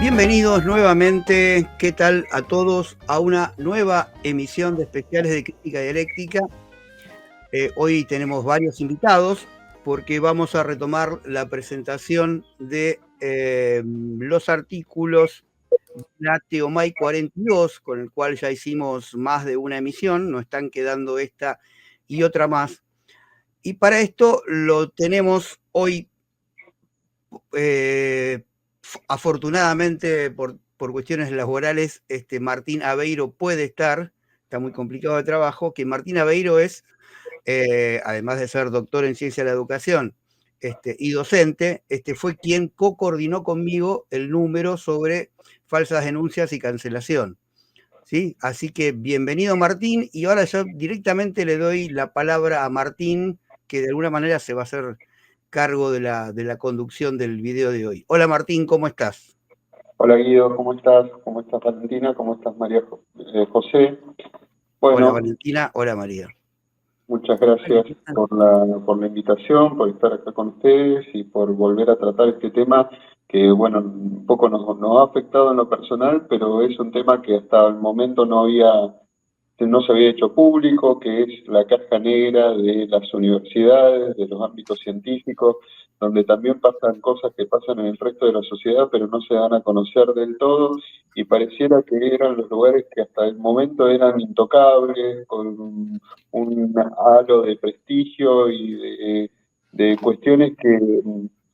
Bienvenidos nuevamente, ¿qué tal a todos? A una nueva emisión de Especiales de Crítica Dialéctica. Hoy tenemos varios invitados porque vamos a retomar la presentación de los artículos de la Teomai 42, con el cual ya hicimos más de una emisión, nos están quedando esta y otra más. Y para esto lo tenemos hoy, afortunadamente por cuestiones laborales, Martín Aveiro puede estar, está muy complicado de trabajo, que Martín Aveiro es, además de ser doctor en ciencia de la educación y docente, fue quien co-coordinó conmigo el número sobre falsas denuncias y cancelación. ¿Sí? Así que bienvenido Martín, y ahora yo directamente le doy la palabra a Martín, que de alguna manera se va a hacer cargo de la conducción del video de hoy. Hola Martín, ¿cómo estás? Hola Guido, ¿cómo estás? ¿Cómo estás Valentina? ¿Cómo estás María José? Hola Bueno, Valentina, hola María. muchas gracias por la invitación, por estar acá con ustedes y por volver a tratar este tema que, bueno, un poco nos ha afectado en lo personal, pero es un tema que hasta el momento no se había hecho público, que es la caja negra de las universidades, de los ámbitos científicos, donde también pasan cosas que pasan en el resto de la sociedad, pero no se dan a conocer del todo, y pareciera que eran los lugares que hasta el momento eran intocables, con un halo de prestigio y de cuestiones que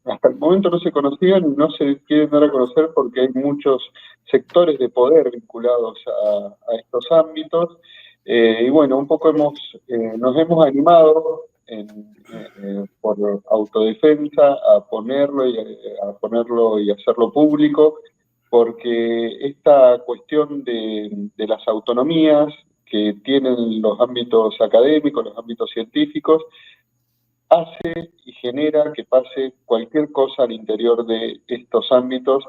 hasta el momento no se conocían y no se quieren dar a conocer porque hay muchos sectores de poder vinculados a estos ámbitos. Y bueno, un poco nos hemos animado por autodefensa a ponerlo y hacerlo público, porque esta cuestión de las autonomías que tienen los ámbitos académicos, los ámbitos científicos, hace y genera que pase cualquier cosa al interior de estos ámbitos,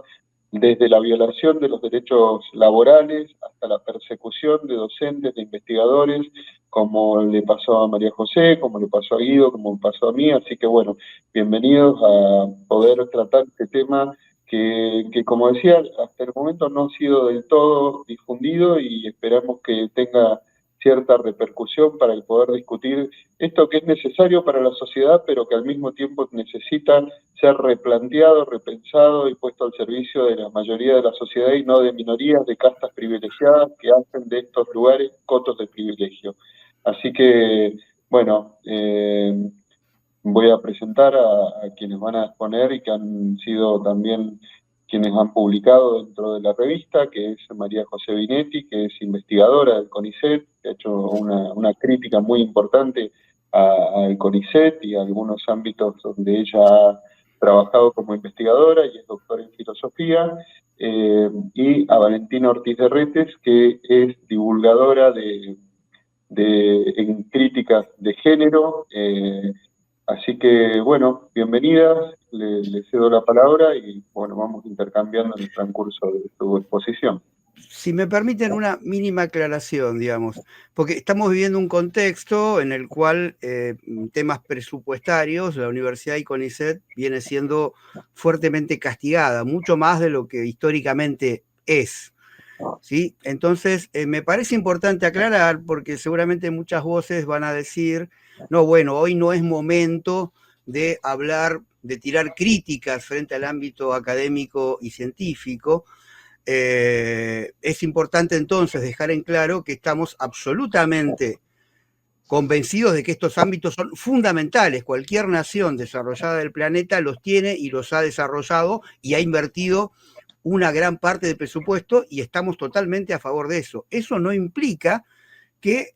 desde la violación de los derechos laborales hasta la persecución de docentes, de investigadores, como le pasó a María José, como le pasó a Guido, como me pasó a mí. Así que bueno, bienvenidos a poder tratar este tema que como decía, hasta el momento no ha sido del todo difundido, y esperamos que tenga cierta repercusión para el poder discutir esto que es necesario para la sociedad, pero que al mismo tiempo necesita ser replanteado, repensado y puesto al servicio de la mayoría de la sociedad y no de minorías, de castas privilegiadas que hacen de estos lugares cotos de privilegio. Así que, bueno, voy a presentar a quienes van a exponer y que han sido también quienes han publicado dentro de la revista, que es María José Binetti, que es investigadora del CONICET, que ha hecho una crítica muy importante al CONICET y a algunos ámbitos donde ella ha trabajado como investigadora y es doctora en filosofía, y a Valentina Ortiz de Retes, que es divulgadora en críticas de género. Así que, bueno, bienvenidas, le cedo la palabra y, bueno, vamos intercambiando en el transcurso de su exposición. Si me permiten una mínima aclaración, digamos, porque estamos viviendo un contexto en el cual temas presupuestarios, la Universidad y CONICET viene siendo fuertemente castigada, mucho más de lo que históricamente es. ¿Sí? Entonces, me parece importante aclarar, porque seguramente muchas voces van a decir, no, bueno, hoy no es momento de hablar, de tirar críticas frente al ámbito académico y científico. Es importante entonces dejar en claro que estamos absolutamente convencidos de que estos ámbitos son fundamentales. Cualquier nación desarrollada del planeta los tiene y los ha desarrollado y ha invertido una gran parte del presupuesto, y estamos totalmente a favor de eso. Eso no implica que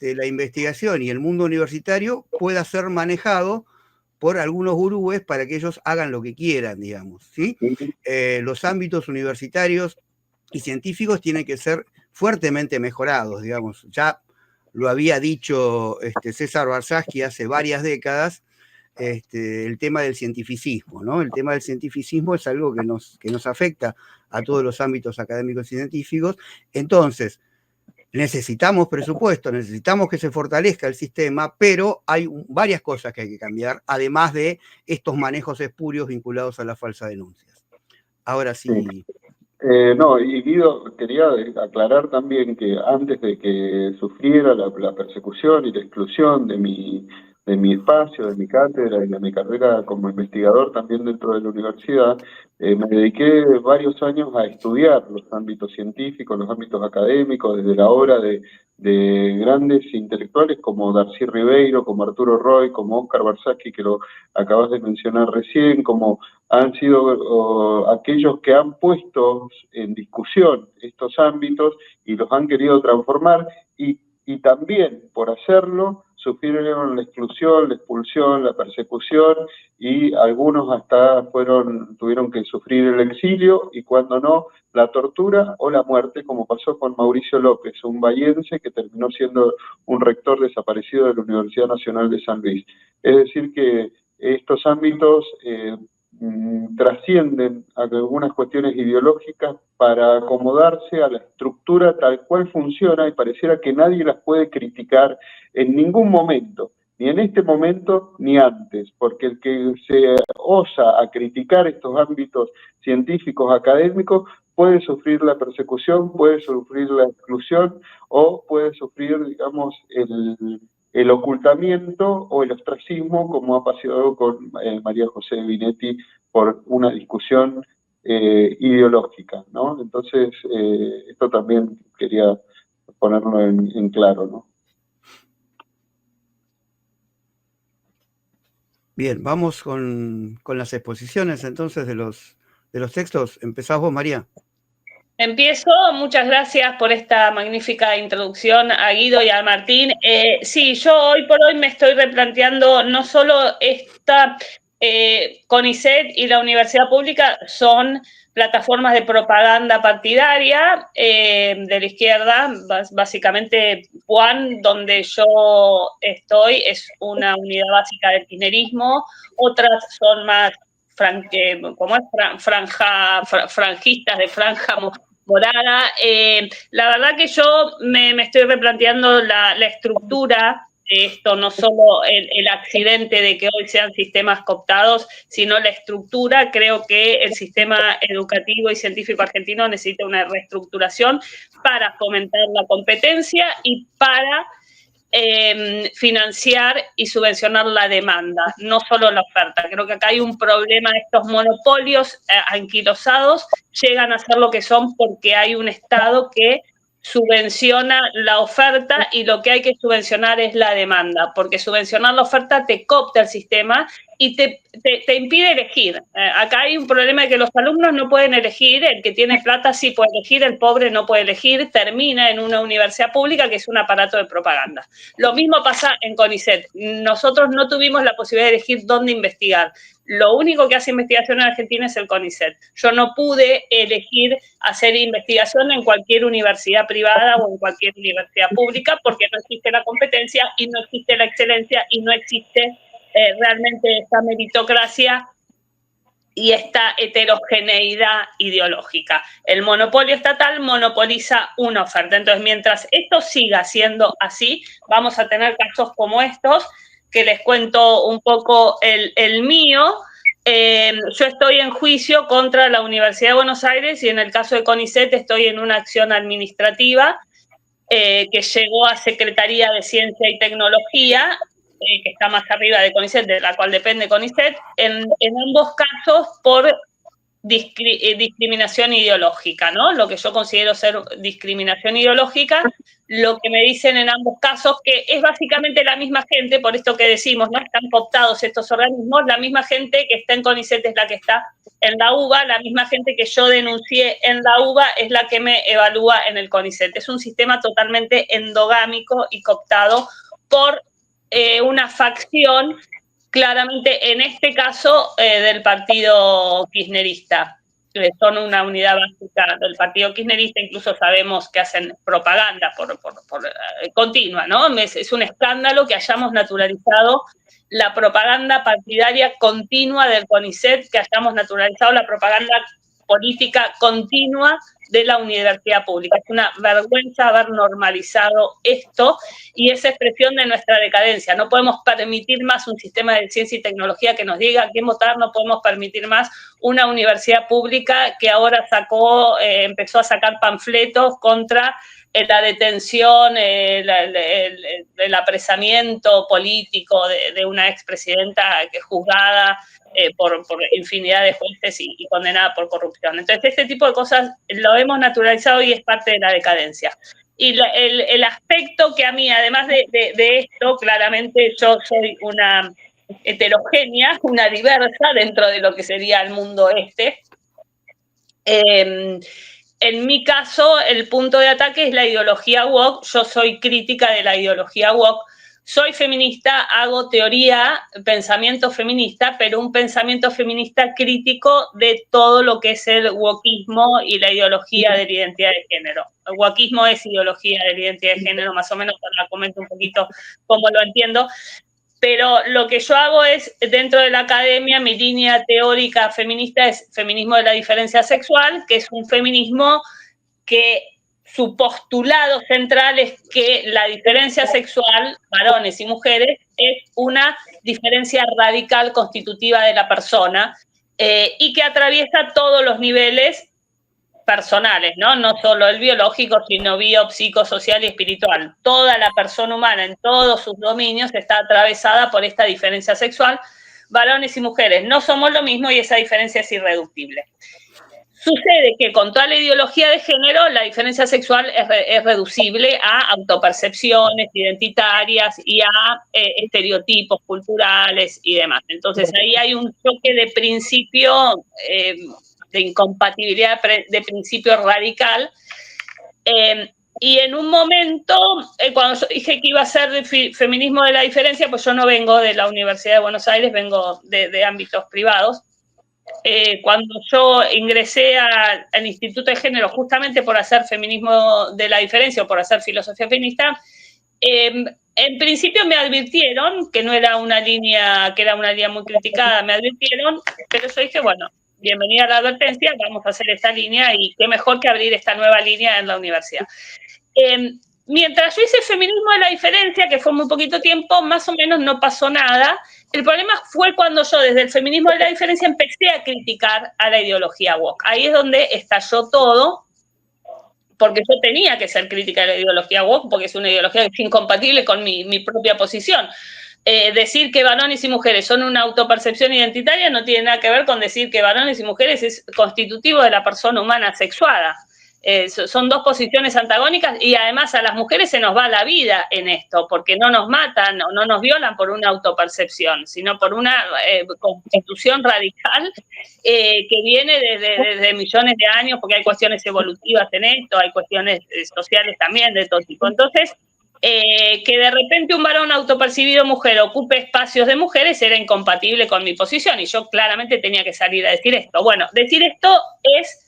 la investigación y el mundo universitario pueda ser manejado por algunos gurúes para que ellos hagan lo que quieran, digamos, ¿sí? Los ámbitos universitarios y científicos tienen que ser fuertemente mejorados, digamos. Ya lo había dicho César Barsaschi hace varias décadas, el tema del cientificismo, ¿no? El tema del cientificismo es algo que nos afecta a todos los ámbitos académicos y científicos. Entonces, necesitamos presupuesto, necesitamos que se fortalezca el sistema, pero hay varias cosas que hay que cambiar, además de estos manejos espurios vinculados a las falsas denuncias. Ahora sí. No, y Guido, quería aclarar también que antes de que sufriera la persecución y la exclusión de mi espacio, de mi cátedra y de mi carrera como investigador también dentro de la universidad, me dediqué varios años a estudiar los ámbitos científicos, los ámbitos académicos, desde la obra de grandes intelectuales como Darcy Ribeiro, como Arturo Roy, como Oscar Barsacki, que lo acabas de mencionar recién, como han sido aquellos que han puesto en discusión estos ámbitos y los han querido transformar y también por hacerlo sufrieron la exclusión, la expulsión, la persecución y algunos hasta tuvieron que sufrir el exilio y cuando no, la tortura o la muerte, como pasó con Mauricio López, un bahiense que terminó siendo un rector desaparecido de la Universidad Nacional de San Luis. Es decir que estos ámbitos trascienden a algunas cuestiones ideológicas para acomodarse a la estructura tal cual funciona y pareciera que nadie las puede criticar en ningún momento, ni en este momento ni antes, porque el que se osa a criticar estos ámbitos científicos académicos puede sufrir la persecución, puede sufrir la exclusión o puede sufrir, digamos, el ocultamiento o el ostracismo, como ha pasado con María José Binetti por una discusión ideológica, ¿no? Entonces, esto también quería ponerlo en claro, ¿no? Bien, vamos con las exposiciones entonces de los textos. ¿Empezás vos, María? Empiezo, muchas gracias por esta magnífica introducción a Guido y a Martín. Sí, yo hoy por hoy me estoy replanteando no solo esta CONICET y la Universidad Pública son plataformas de propaganda partidaria de la izquierda, básicamente Puan, donde yo estoy, es una unidad básica del kirchnerismo, otras son más como es franjistas de franja morada. La verdad que yo me estoy replanteando la estructura de esto, no solo el accidente de que hoy sean sistemas cooptados, sino la estructura. Creo que el sistema educativo y científico argentino necesita una reestructuración para fomentar la competencia y para financiar y subvencionar la demanda, no solo la oferta. Creo que acá hay un problema, estos monopolios anquilosados llegan a ser lo que son porque hay un Estado que subvenciona la oferta y lo que hay que subvencionar es la demanda, porque subvencionar la oferta te coopta el sistema y te impide elegir. Acá hay un problema de que los alumnos no pueden elegir, el que tiene plata sí puede elegir, el pobre no puede elegir, termina en una universidad pública que es un aparato de propaganda. Lo mismo pasa en CONICET. Nosotros no tuvimos la posibilidad de elegir dónde investigar. Lo único que hace investigación en Argentina es el CONICET. Yo no pude elegir hacer investigación en cualquier universidad privada o en cualquier universidad pública porque no existe la competencia y no existe la excelencia y no existe realmente esta meritocracia y esta heterogeneidad ideológica. El monopolio estatal monopoliza una oferta. Entonces, mientras esto siga siendo así, vamos a tener casos como estos, que les cuento un poco el mío. Yo estoy en juicio contra la Universidad de Buenos Aires y en el caso de CONICET estoy en una acción administrativa que llegó a Secretaría de Ciencia y Tecnología, que está más arriba de CONICET, de la cual depende CONICET, en ambos casos por discriminación ideológica, ¿no? Lo que yo considero ser discriminación ideológica, lo que me dicen en ambos casos, que es básicamente la misma gente, por esto que decimos, no están cooptados estos organismos, la misma gente que está en CONICET es la que está en la UBA, la misma gente que yo denuncié en la UBA es la que me evalúa en el CONICET. Es un sistema totalmente endogámico y cooptado por una facción, claramente en este caso del partido kirchnerista. Son una unidad básica del partido kirchnerista, incluso sabemos que hacen propaganda por continua, ¿no? Es un escándalo que hayamos naturalizado la propaganda partidaria continua del CONICET, que hayamos naturalizado la propaganda política continua de la universidad pública. Es una vergüenza haber normalizado esto y esa expresión de nuestra decadencia. No podemos permitir más un sistema de ciencia y tecnología que nos diga a quién votar, no podemos permitir más una universidad pública que ahora empezó a sacar panfletos contra la detención, el apresamiento político de una expresidenta que es juzgada por infinidad de jueces y condenada por corrupción. Entonces, este tipo de cosas lo hemos naturalizado y es parte de la decadencia. Y el aspecto que a mí, además de esto, claramente yo soy una heterogénea, una diversa dentro de lo que sería el mundo En mi caso, el punto de ataque es la ideología woke. Yo soy crítica de la ideología woke. Soy feminista, hago teoría, pensamiento feminista, pero un pensamiento feminista crítico de todo lo que es el wokeismo y la ideología de la identidad de género. El wokeismo es ideología de la identidad de género, más o menos, para comento un poquito cómo lo entiendo. Pero lo que yo hago es, dentro de la academia, mi línea teórica feminista es feminismo de la diferencia sexual, que es un feminismo que su postulado central es que la diferencia sexual, varones y mujeres, es una diferencia radical constitutiva de la persona y que atraviesa todos los niveles personales, ¿no? No solo el biológico, sino biopsicosocial y espiritual. Toda la persona humana en todos sus dominios está atravesada por esta diferencia sexual. Varones y mujeres no somos lo mismo y esa diferencia es irreductible. Sucede que con toda la ideología de género, la diferencia sexual es reducible a autopercepciones identitarias y a estereotipos culturales y demás. Entonces ahí hay un choque de principio, de incompatibilidad de principio radical. Y en un momento, cuando yo dije que iba a ser de feminismo de la diferencia, pues yo no vengo de la Universidad de Buenos Aires, vengo de ámbitos privados. Cuando yo ingresé al Instituto de Género justamente por hacer feminismo de la diferencia o por hacer filosofía feminista, en principio me advirtieron que no era una línea, que era una línea muy criticada, me advirtieron, pero yo dije, bueno, bienvenida a la advertencia, vamos a hacer esta línea y qué mejor que abrir esta nueva línea en la universidad. Mientras yo hice feminismo de la diferencia, que fue muy poquito tiempo, más o menos no pasó nada. El problema fue cuando yo desde el feminismo de la diferencia empecé a criticar a la ideología woke. Ahí es donde estalló todo, porque yo tenía que ser crítica de la ideología woke, porque es una ideología que es incompatible con mi propia posición. Decir que varones y mujeres son una autopercepción identitaria no tiene nada que ver con decir que varones y mujeres es constitutivo de la persona humana sexuada. Son dos posiciones antagónicas y además a las mujeres se nos va la vida en esto, porque no nos matan o no nos violan por una autopercepción, sino por una constitución radical que viene desde millones de años, porque hay cuestiones evolutivas en esto, hay cuestiones sociales también de todo tipo. Entonces, que de repente un varón autopercibido mujer ocupe espacios de mujeres era incompatible con mi posición y yo claramente tenía que salir a decir esto. Bueno, decir esto es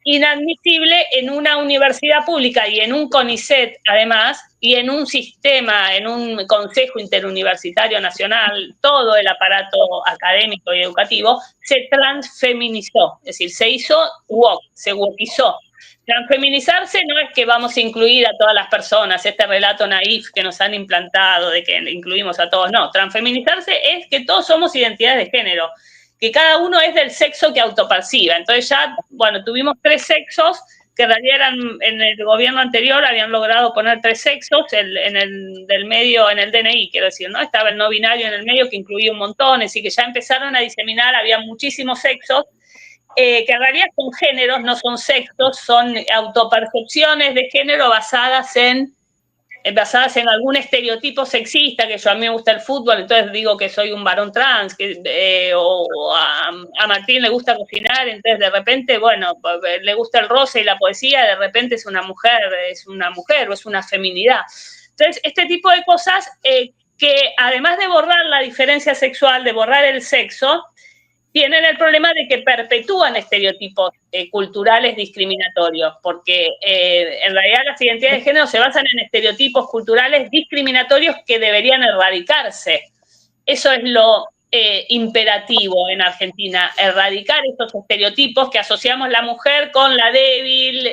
inadmisible en una universidad pública y en un CONICET, además, y en un sistema, en un Consejo Interuniversitario Nacional, todo el aparato académico y educativo se transfeminizó, es decir, se hizo woke, se wokeizó. Transfeminizarse no es que vamos a incluir a todas las personas, este relato naif que nos han implantado de que incluimos a todos, no. Transfeminizarse es que todos somos identidades de género, que cada uno es del sexo que autoperciba. Entonces ya, bueno, tuvimos 3 sexos, que en realidad eran, en el gobierno anterior habían logrado poner 3 sexos, en el del medio, en el DNI, quiero decir, ¿no? Estaba el no binario en el medio que incluía un montón, así que ya empezaron a diseminar, había muchísimos sexos, que en realidad son géneros, no son sexos, son autopercepciones de género basadas en algún estereotipo sexista, que yo a mí me gusta el fútbol, entonces digo que soy un varón trans, o a Martín le gusta cocinar, entonces de repente, bueno, le gusta el rosa y la poesía, de repente es una mujer o es una feminidad. Entonces, este tipo de cosas que además de borrar la diferencia sexual, de borrar el sexo, tienen el problema de que perpetúan estereotipos culturales discriminatorios, porque en realidad las identidades de género se basan en estereotipos culturales discriminatorios que deberían erradicarse. Eso es imperativo en Argentina, erradicar estos estereotipos que asociamos la mujer con la débil,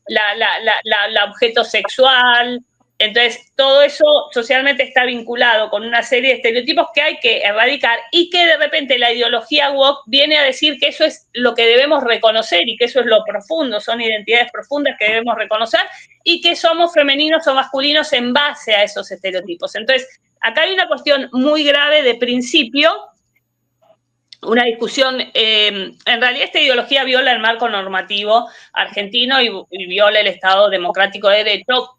la objeto sexual. Entonces, todo eso socialmente está vinculado con una serie de estereotipos que hay que erradicar y que de repente la ideología woke viene a decir que eso es lo que debemos reconocer y que eso es lo profundo, son identidades profundas que debemos reconocer y que somos femeninos o masculinos en base a esos estereotipos. Entonces, acá hay una cuestión muy grave de principio, una discusión, en realidad esta ideología viola el marco normativo argentino y viola el Estado democrático de derecho,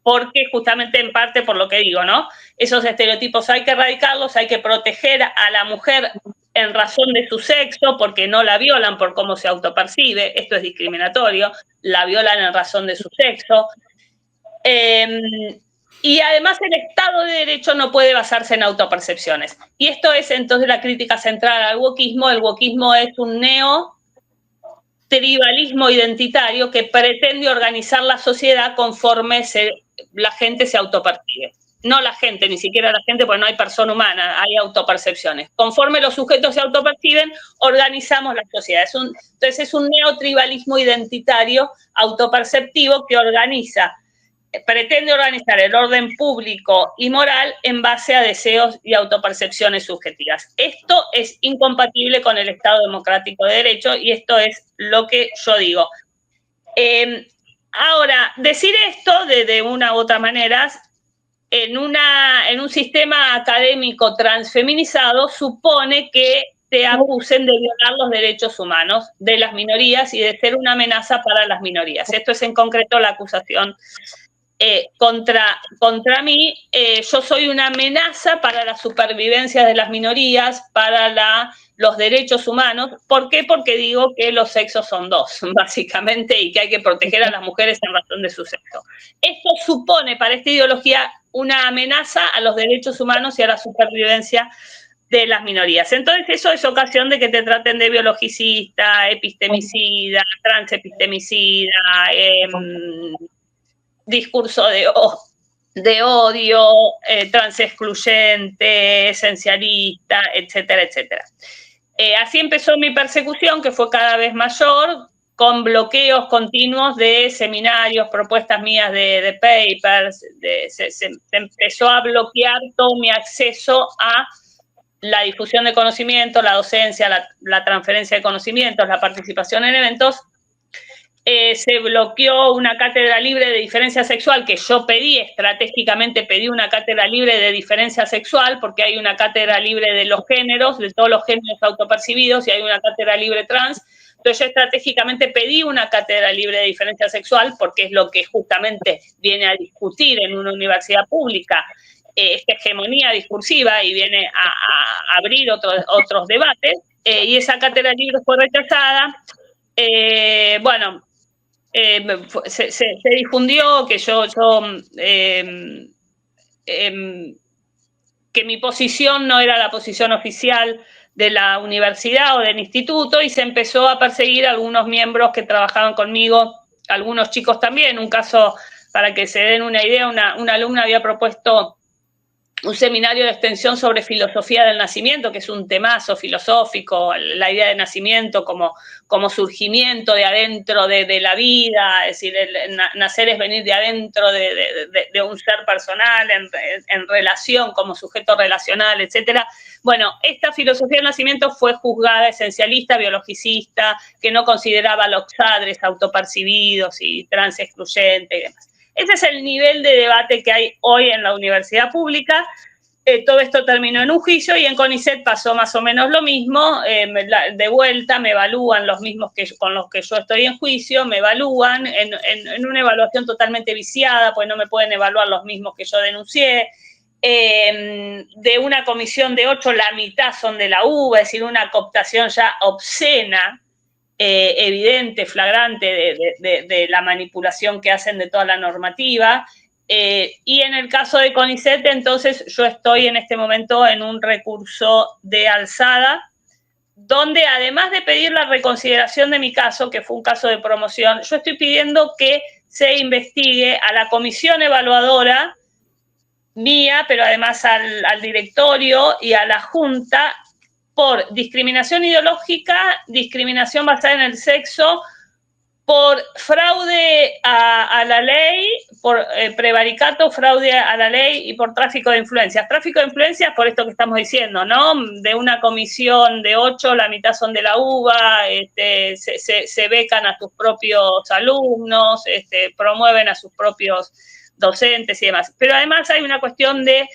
porque justamente en parte por lo que digo, ¿no? Esos estereotipos hay que erradicarlos, hay que proteger a la mujer en razón de su sexo, porque no la violan por cómo se autopercibe, esto es discriminatorio, la violan en razón de su sexo. Y además el Estado de Derecho no puede basarse en autopercepciones. Y esto es entonces la crítica central al wokismo. El wokismo es un tribalismo identitario que pretende organizar la sociedad conforme la gente se autopercibe. No la gente, ni siquiera la gente, porque no hay persona humana, hay autopercepciones. Conforme los sujetos se autoperciben, organizamos la sociedad. Entonces es un neotribalismo identitario autoperceptivo que pretende organizar el orden público y moral en base a deseos y autopercepciones subjetivas. Esto es incompatible con el Estado democrático de derecho y esto es lo que yo digo. Ahora, decir esto de una u otra manera, en un sistema académico transfeminizado, supone que te acusen de violar los derechos humanos de las minorías y de ser una amenaza para las minorías. Esto es en concreto la acusación contra mí. Yo soy una amenaza para la supervivencia de las minorías, para los derechos humanos. ¿Por qué? Porque digo que los sexos son dos, básicamente, y que hay que proteger a las mujeres en razón de su sexo. Esto supone para esta ideología una amenaza a los derechos humanos y a la supervivencia de las minorías. Entonces eso es ocasión de que te traten de biologicista, epistemicida, transepistemicida, discurso de odio, transexcluyente, esencialista, etcétera, etcétera. Así empezó mi persecución, que fue cada vez mayor, con bloqueos continuos de seminarios, propuestas mías de papers. Se empezó a bloquear todo mi acceso a la difusión de conocimiento, la docencia, la transferencia de conocimientos, la participación en eventos. Se bloqueó una cátedra libre de diferencia sexual que yo estratégicamente pedí una cátedra libre de diferencia sexual, porque hay una cátedra libre de los géneros, de todos los géneros autopercibidos, y hay una cátedra libre trans. Entonces yo estratégicamente pedí una cátedra libre de diferencia sexual, porque es lo que justamente viene a discutir en una universidad pública esta hegemonía discursiva y viene a abrir otros debates, y esa cátedra libre fue rechazada. Bueno, se difundió que que mi posición no era la posición oficial de la universidad o del instituto, y se empezó a perseguir a algunos miembros que trabajaban conmigo, algunos chicos también. Un caso, para que se den una idea, una alumna había propuesto un seminario de extensión sobre filosofía del nacimiento, que es un temazo filosófico, la idea de nacimiento como surgimiento de adentro de la vida, es decir, nacer es venir de adentro de un ser personal, en relación, como sujeto relacional, etc. Bueno, esta filosofía del nacimiento fue juzgada esencialista, biologicista, que no consideraba a los padres autopercibidos y transexcluyente y demás. Ese es el nivel de debate que hay hoy en la universidad pública. Todo esto terminó en un juicio y en CONICET pasó más o menos lo mismo. De vuelta me evalúan los mismos con los que yo estoy en juicio, me evalúan en una evaluación totalmente viciada, pues no me pueden evaluar los mismos que yo denuncié. De una comisión de 8, la mitad son de la UBA, es decir, una cooptación ya obscena, evidente, flagrante de la manipulación que hacen de toda la normativa. Y en el caso de CONICET, entonces, yo estoy en este momento en un recurso de alzada, donde además de pedir la reconsideración de mi caso, que fue un caso de promoción, yo estoy pidiendo que se investigue a la comisión evaluadora mía, pero además al directorio y a la Junta, por discriminación ideológica, discriminación basada en el sexo, por fraude a la ley, por prevaricato, fraude a la ley y por tráfico de influencias. Tráfico de influencias por esto que estamos diciendo, ¿no? De una comisión de 8, la mitad son de la UBA, se becan a sus propios alumnos, promueven a sus propios docentes y demás. Pero además hay una cuestión de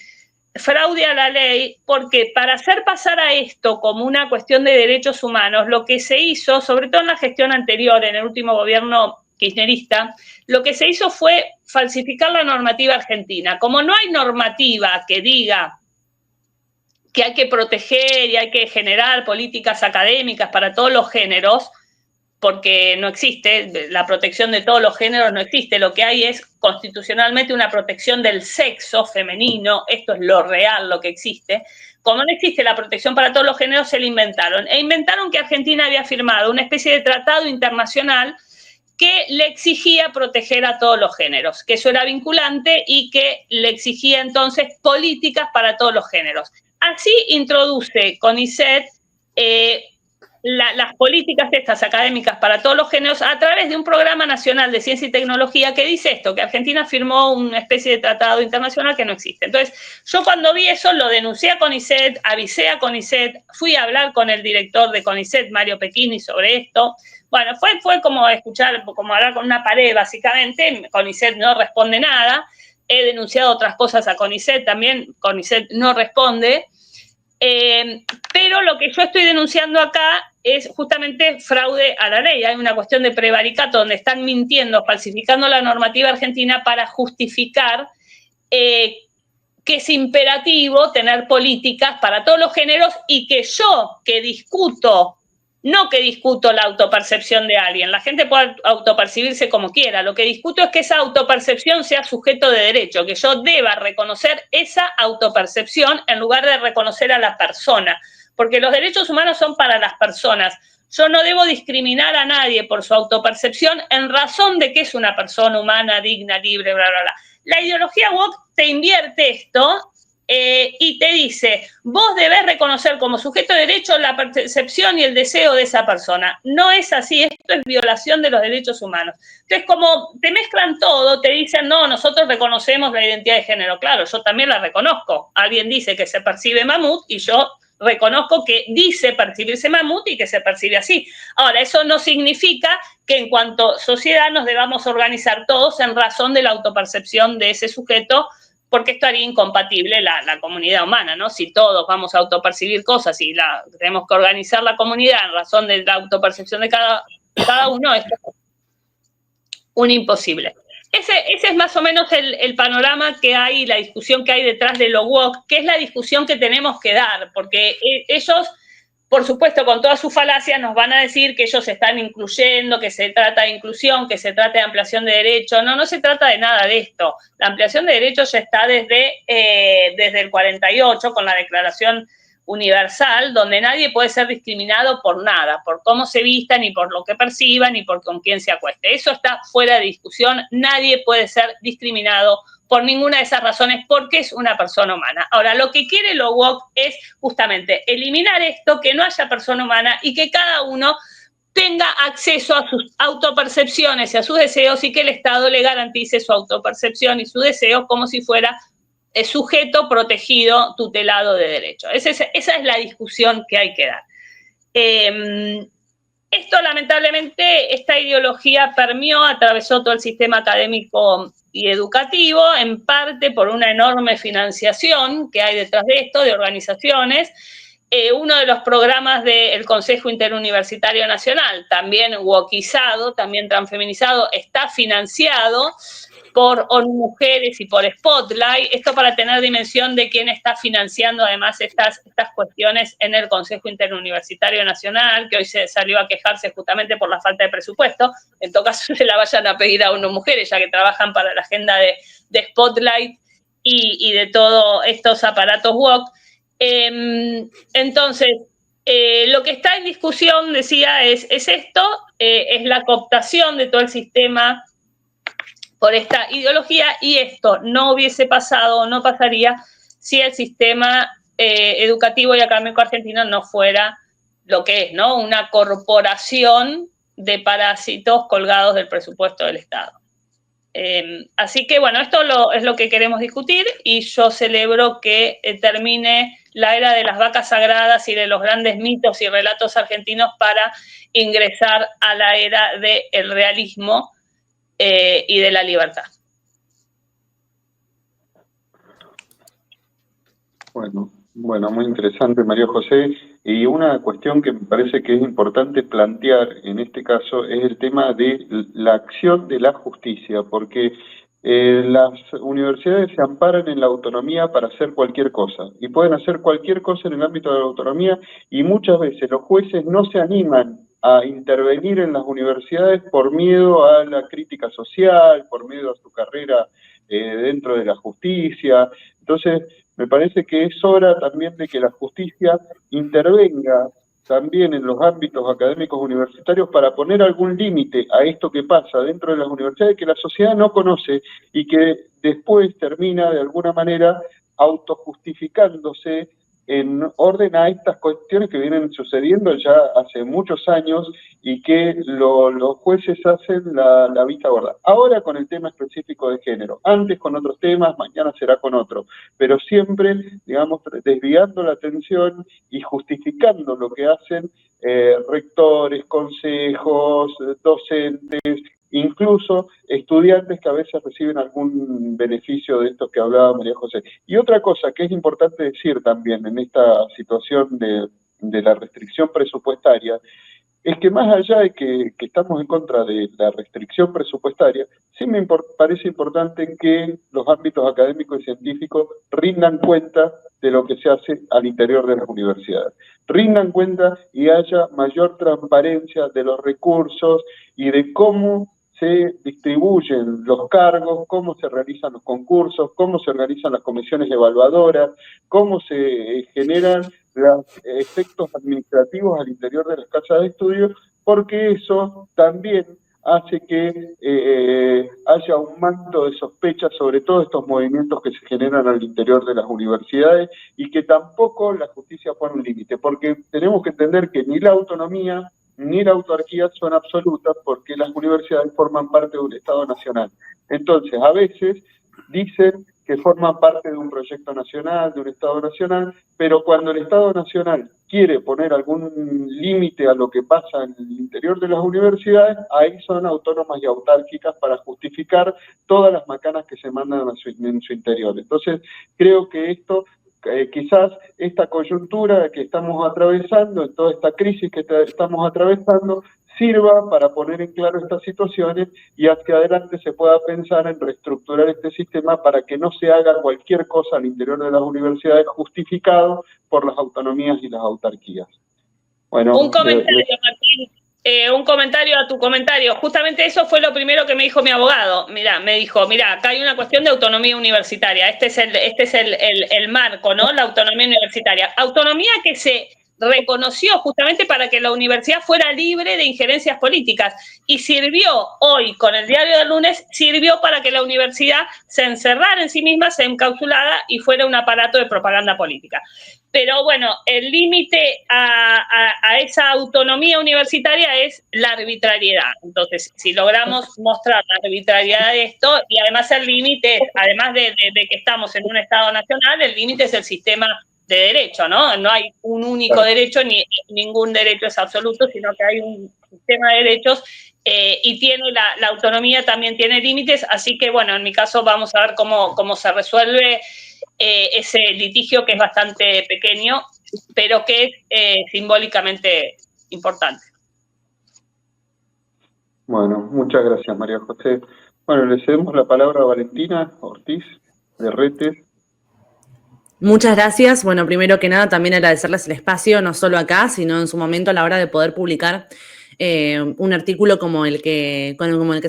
fraude a la ley, porque para hacer pasar a esto como una cuestión de derechos humanos, lo que se hizo, sobre todo en la gestión anterior, en el último gobierno kirchnerista, lo que se hizo fue falsificar la normativa argentina. Como no hay normativa que diga que hay que proteger y hay que generar políticas académicas para todos los géneros, porque no existe, la protección de todos los géneros no existe, lo que hay es constitucionalmente una protección del sexo femenino, esto es lo real, lo que existe. Como no existe la protección para todos los géneros, se la inventaron. E inventaron que Argentina había firmado una especie de tratado internacional que le exigía proteger a todos los géneros, que eso era vinculante y que le exigía entonces políticas para todos los géneros. Así introduce CONICET las políticas estas académicas para todos los géneros a través de un programa nacional de ciencia y tecnología que dice esto, que Argentina firmó una especie de tratado internacional que no existe. Entonces, yo cuando vi eso lo denuncié a CONICET, avisé a CONICET, fui a hablar con el director de CONICET, Mario Pechini, sobre esto. Bueno, fue como escuchar, como hablar con una pared, básicamente. CONICET no responde nada. He denunciado otras cosas a CONICET también. CONICET no responde. Pero lo que yo estoy denunciando acá es justamente fraude a la ley. Hay una cuestión de prevaricato donde están mintiendo, falsificando la normativa argentina para justificar que es imperativo tener políticas para todos los géneros y que yo, que discuto, no que discuto la autopercepción de alguien, la gente puede autopercibirse como quiera, lo que discuto es que esa autopercepción sea sujeto de derecho, que yo deba reconocer esa autopercepción en lugar de reconocer a la persona, porque los derechos humanos son para las personas. Yo no debo discriminar a nadie por su autopercepción en razón de que es una persona humana, digna, libre, bla, bla, bla. La ideología woke te invierte esto y te dice, vos debés reconocer como sujeto de derecho la percepción y el deseo de esa persona. No es así, esto es violación de los derechos humanos. Entonces, como te mezclan todo, te dicen, no, nosotros reconocemos la identidad de género. Claro, yo también la reconozco. Alguien dice que se percibe mamut y yo reconozco que dice percibirse mamut y que se percibe así. Ahora, eso no significa que en cuanto sociedad nos debamos organizar todos en razón de la autopercepción de ese sujeto, porque esto haría incompatible la comunidad humana, ¿no? Si todos vamos a autopercibir cosas y tenemos que organizar la comunidad en razón de la autopercepción de cada uno, esto es un imposible. Ese es más o menos el panorama que hay, la discusión que hay detrás de lo woke, que es la discusión que tenemos que dar, porque ellos, por supuesto, con todas sus falacias, nos van a decir que ellos se están incluyendo, que se trata de inclusión, que se trata de ampliación de derechos. No se trata de nada de esto. La ampliación de derechos ya está desde el 48, con la Declaración Universal, donde nadie puede ser discriminado por nada, por cómo se vistan, ni por lo que perciban, ni por con quién se acueste. Eso está fuera de discusión. Nadie puede ser discriminado por ninguna de esas razones, porque es una persona humana. Ahora, lo que quiere lo woke es justamente eliminar esto, que no haya persona humana y que cada uno tenga acceso a sus autopercepciones y a sus deseos y que el Estado le garantice su autopercepción y su deseo como si fuera sujeto protegido, tutelado de derecho. Esa es la discusión que hay que dar. Esto, lamentablemente, esta ideología permeó, atravesó todo el sistema académico y educativo, en parte por una enorme financiación que hay detrás de esto, de organizaciones. Uno de los programas del Consejo Interuniversitario Nacional, también wokeizado, también transfeminizado, está financiado por ONU Mujeres y por Spotlight, esto para tener dimensión de quién está financiando además estas cuestiones en el Consejo Interuniversitario Nacional, que hoy se salió a quejarse justamente por la falta de presupuesto. En todo caso se la vayan a pedir a ONU Mujeres, ya que trabajan para la agenda de Spotlight y de todos estos aparatos woke. Entonces, lo que está en discusión, decía, es esto, es la cooptación de todo el sistema por esta ideología, y esto no hubiese pasado o no pasaría si el sistema educativo y académico argentino no fuera lo que es, ¿no? Una corporación de parásitos colgados del presupuesto del Estado. Así que, bueno, esto es lo que queremos discutir, y yo celebro que termine la era de las vacas sagradas y de los grandes mitos y relatos argentinos para ingresar a la era del realismo y de la libertad. Bueno, muy interesante, María José. Y una cuestión que me parece que es importante plantear en este caso es el tema de la acción de la justicia, porque las universidades se amparan en la autonomía para hacer cualquier cosa, y pueden hacer cualquier cosa en el ámbito de la autonomía, y muchas veces los jueces no se animan a intervenir en las universidades por miedo a la crítica social, por miedo a su carrera dentro de la justicia. Entonces, me parece que es hora también de que la justicia intervenga también en los ámbitos académicos universitarios para poner algún límite a esto que pasa dentro de las universidades, que la sociedad no conoce y que después termina de alguna manera autojustificándose en orden a estas cuestiones que vienen sucediendo ya hace muchos años y que los jueces hacen la vista gorda. Ahora con el tema específico de género, antes con otros temas, mañana será con otro, pero siempre, digamos, desviando la atención y justificando lo que hacen rectores, consejos, docentes, incluso estudiantes que a veces reciben algún beneficio de estos que hablaba María José. Y otra cosa que es importante decir también en esta situación de la restricción presupuestaria, es que más allá de que estamos en contra de la restricción presupuestaria, sí me parece importante que los ámbitos académicos y científicos rindan cuenta de lo que se hace al interior de las universidades. Rindan cuenta y haya mayor transparencia de los recursos y de cómo se distribuyen los cargos, cómo se realizan los concursos, cómo se organizan las comisiones evaluadoras, cómo se generan los efectos administrativos al interior de las casas de estudio, porque eso también hace que haya un manto de sospecha sobre todos estos movimientos que se generan al interior de las universidades, y que tampoco la justicia pone un límite, porque tenemos que entender que ni la autonomía ni la autarquía son absolutas, porque las universidades forman parte de un Estado nacional. Entonces, a veces dicen que forman parte de un proyecto nacional, de un Estado nacional, pero cuando el Estado nacional quiere poner algún límite a lo que pasa en el interior de las universidades, ahí son autónomas y autárquicas para justificar todas las macanas que se mandan en su interior. Entonces, creo que esto quizás esta coyuntura que estamos atravesando, en toda esta crisis que estamos atravesando, sirva para poner en claro estas situaciones y hacia adelante se pueda pensar en reestructurar este sistema para que no se haga cualquier cosa al interior de las universidades justificado por las autonomías y las autarquías. Bueno, un comentario, Martín. Un comentario a tu comentario. Justamente eso fue lo primero que me dijo mi abogado. Me dijo, acá hay una cuestión de autonomía universitaria. Este es el marco, ¿no? La autonomía universitaria. Autonomía que se reconoció justamente para que la universidad fuera libre de injerencias políticas, y sirvió hoy, con el diario del lunes, sirvió para que la universidad se encerrara en sí misma, se encapsulara y fuera un aparato de propaganda política. Pero bueno, el límite a esa autonomía universitaria es la arbitrariedad. Entonces, si logramos mostrar la arbitrariedad de esto, y además el límite, además de que estamos en un Estado nacional, el límite es el sistema de derecho, ¿no? No hay un único derecho, ni ningún derecho es absoluto, sino que hay un sistema de derechos, y tiene la autonomía también tiene límites. Así que, bueno, en mi caso vamos a ver cómo se resuelve ese litigio, que es bastante pequeño, pero que es simbólicamente importante. Bueno, muchas gracias, María José. Bueno, le cedemos la palabra a Valentina Ortiz de Retes. Muchas gracias. Bueno, primero que nada, también agradecerles el espacio, no solo acá, sino en su momento a la hora de poder publicar un artículo como el que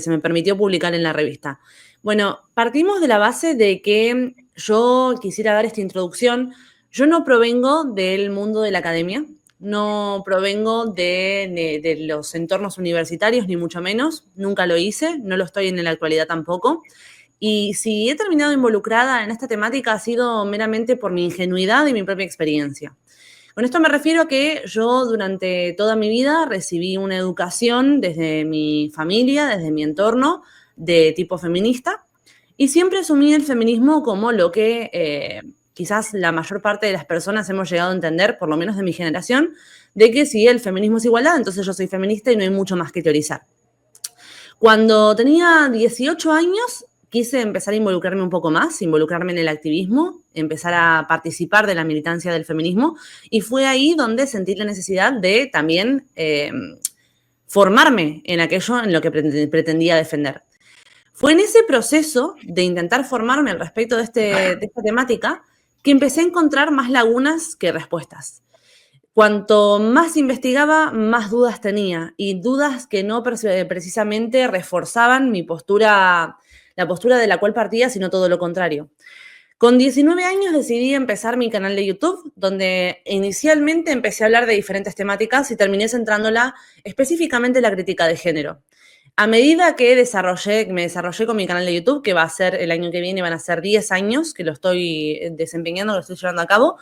se me permitió publicar en la revista. Bueno, partimos de la base de que yo quisiera dar esta introducción. Yo no provengo del mundo de la academia, no provengo de los entornos universitarios, ni mucho menos. Nunca lo hice, no lo estoy en la actualidad tampoco. Y si he terminado involucrada en esta temática ha sido meramente por mi ingenuidad y mi propia experiencia. Con esto me refiero a que yo durante toda mi vida recibí una educación desde mi familia, desde mi entorno, de tipo feminista, y siempre asumí el feminismo como lo que quizás la mayor parte de las personas hemos llegado a entender, por lo menos de mi generación, de que si el feminismo es igualdad, entonces yo soy feminista y no hay mucho más que teorizar. Cuando tenía 18 años, quise empezar a involucrarme un poco más, involucrarme en el activismo, empezar a participar de la militancia del feminismo, y fue ahí donde sentí la necesidad de también formarme en aquello en lo que pretendía defender. Fue en ese proceso de intentar formarme al respecto de esta temática que empecé a encontrar más lagunas que respuestas. Cuanto más investigaba, más dudas tenía, y dudas que no precisamente reforzaban mi postura, la postura de la cual partía, sino todo lo contrario. Con 19 años decidí empezar mi canal de YouTube, donde inicialmente empecé a hablar de diferentes temáticas y terminé centrándola específicamente en la crítica de género. A medida que me desarrollé con mi canal de YouTube, que va a ser el año que viene, van a ser 10 años que lo estoy desempeñando, lo estoy llevando a cabo,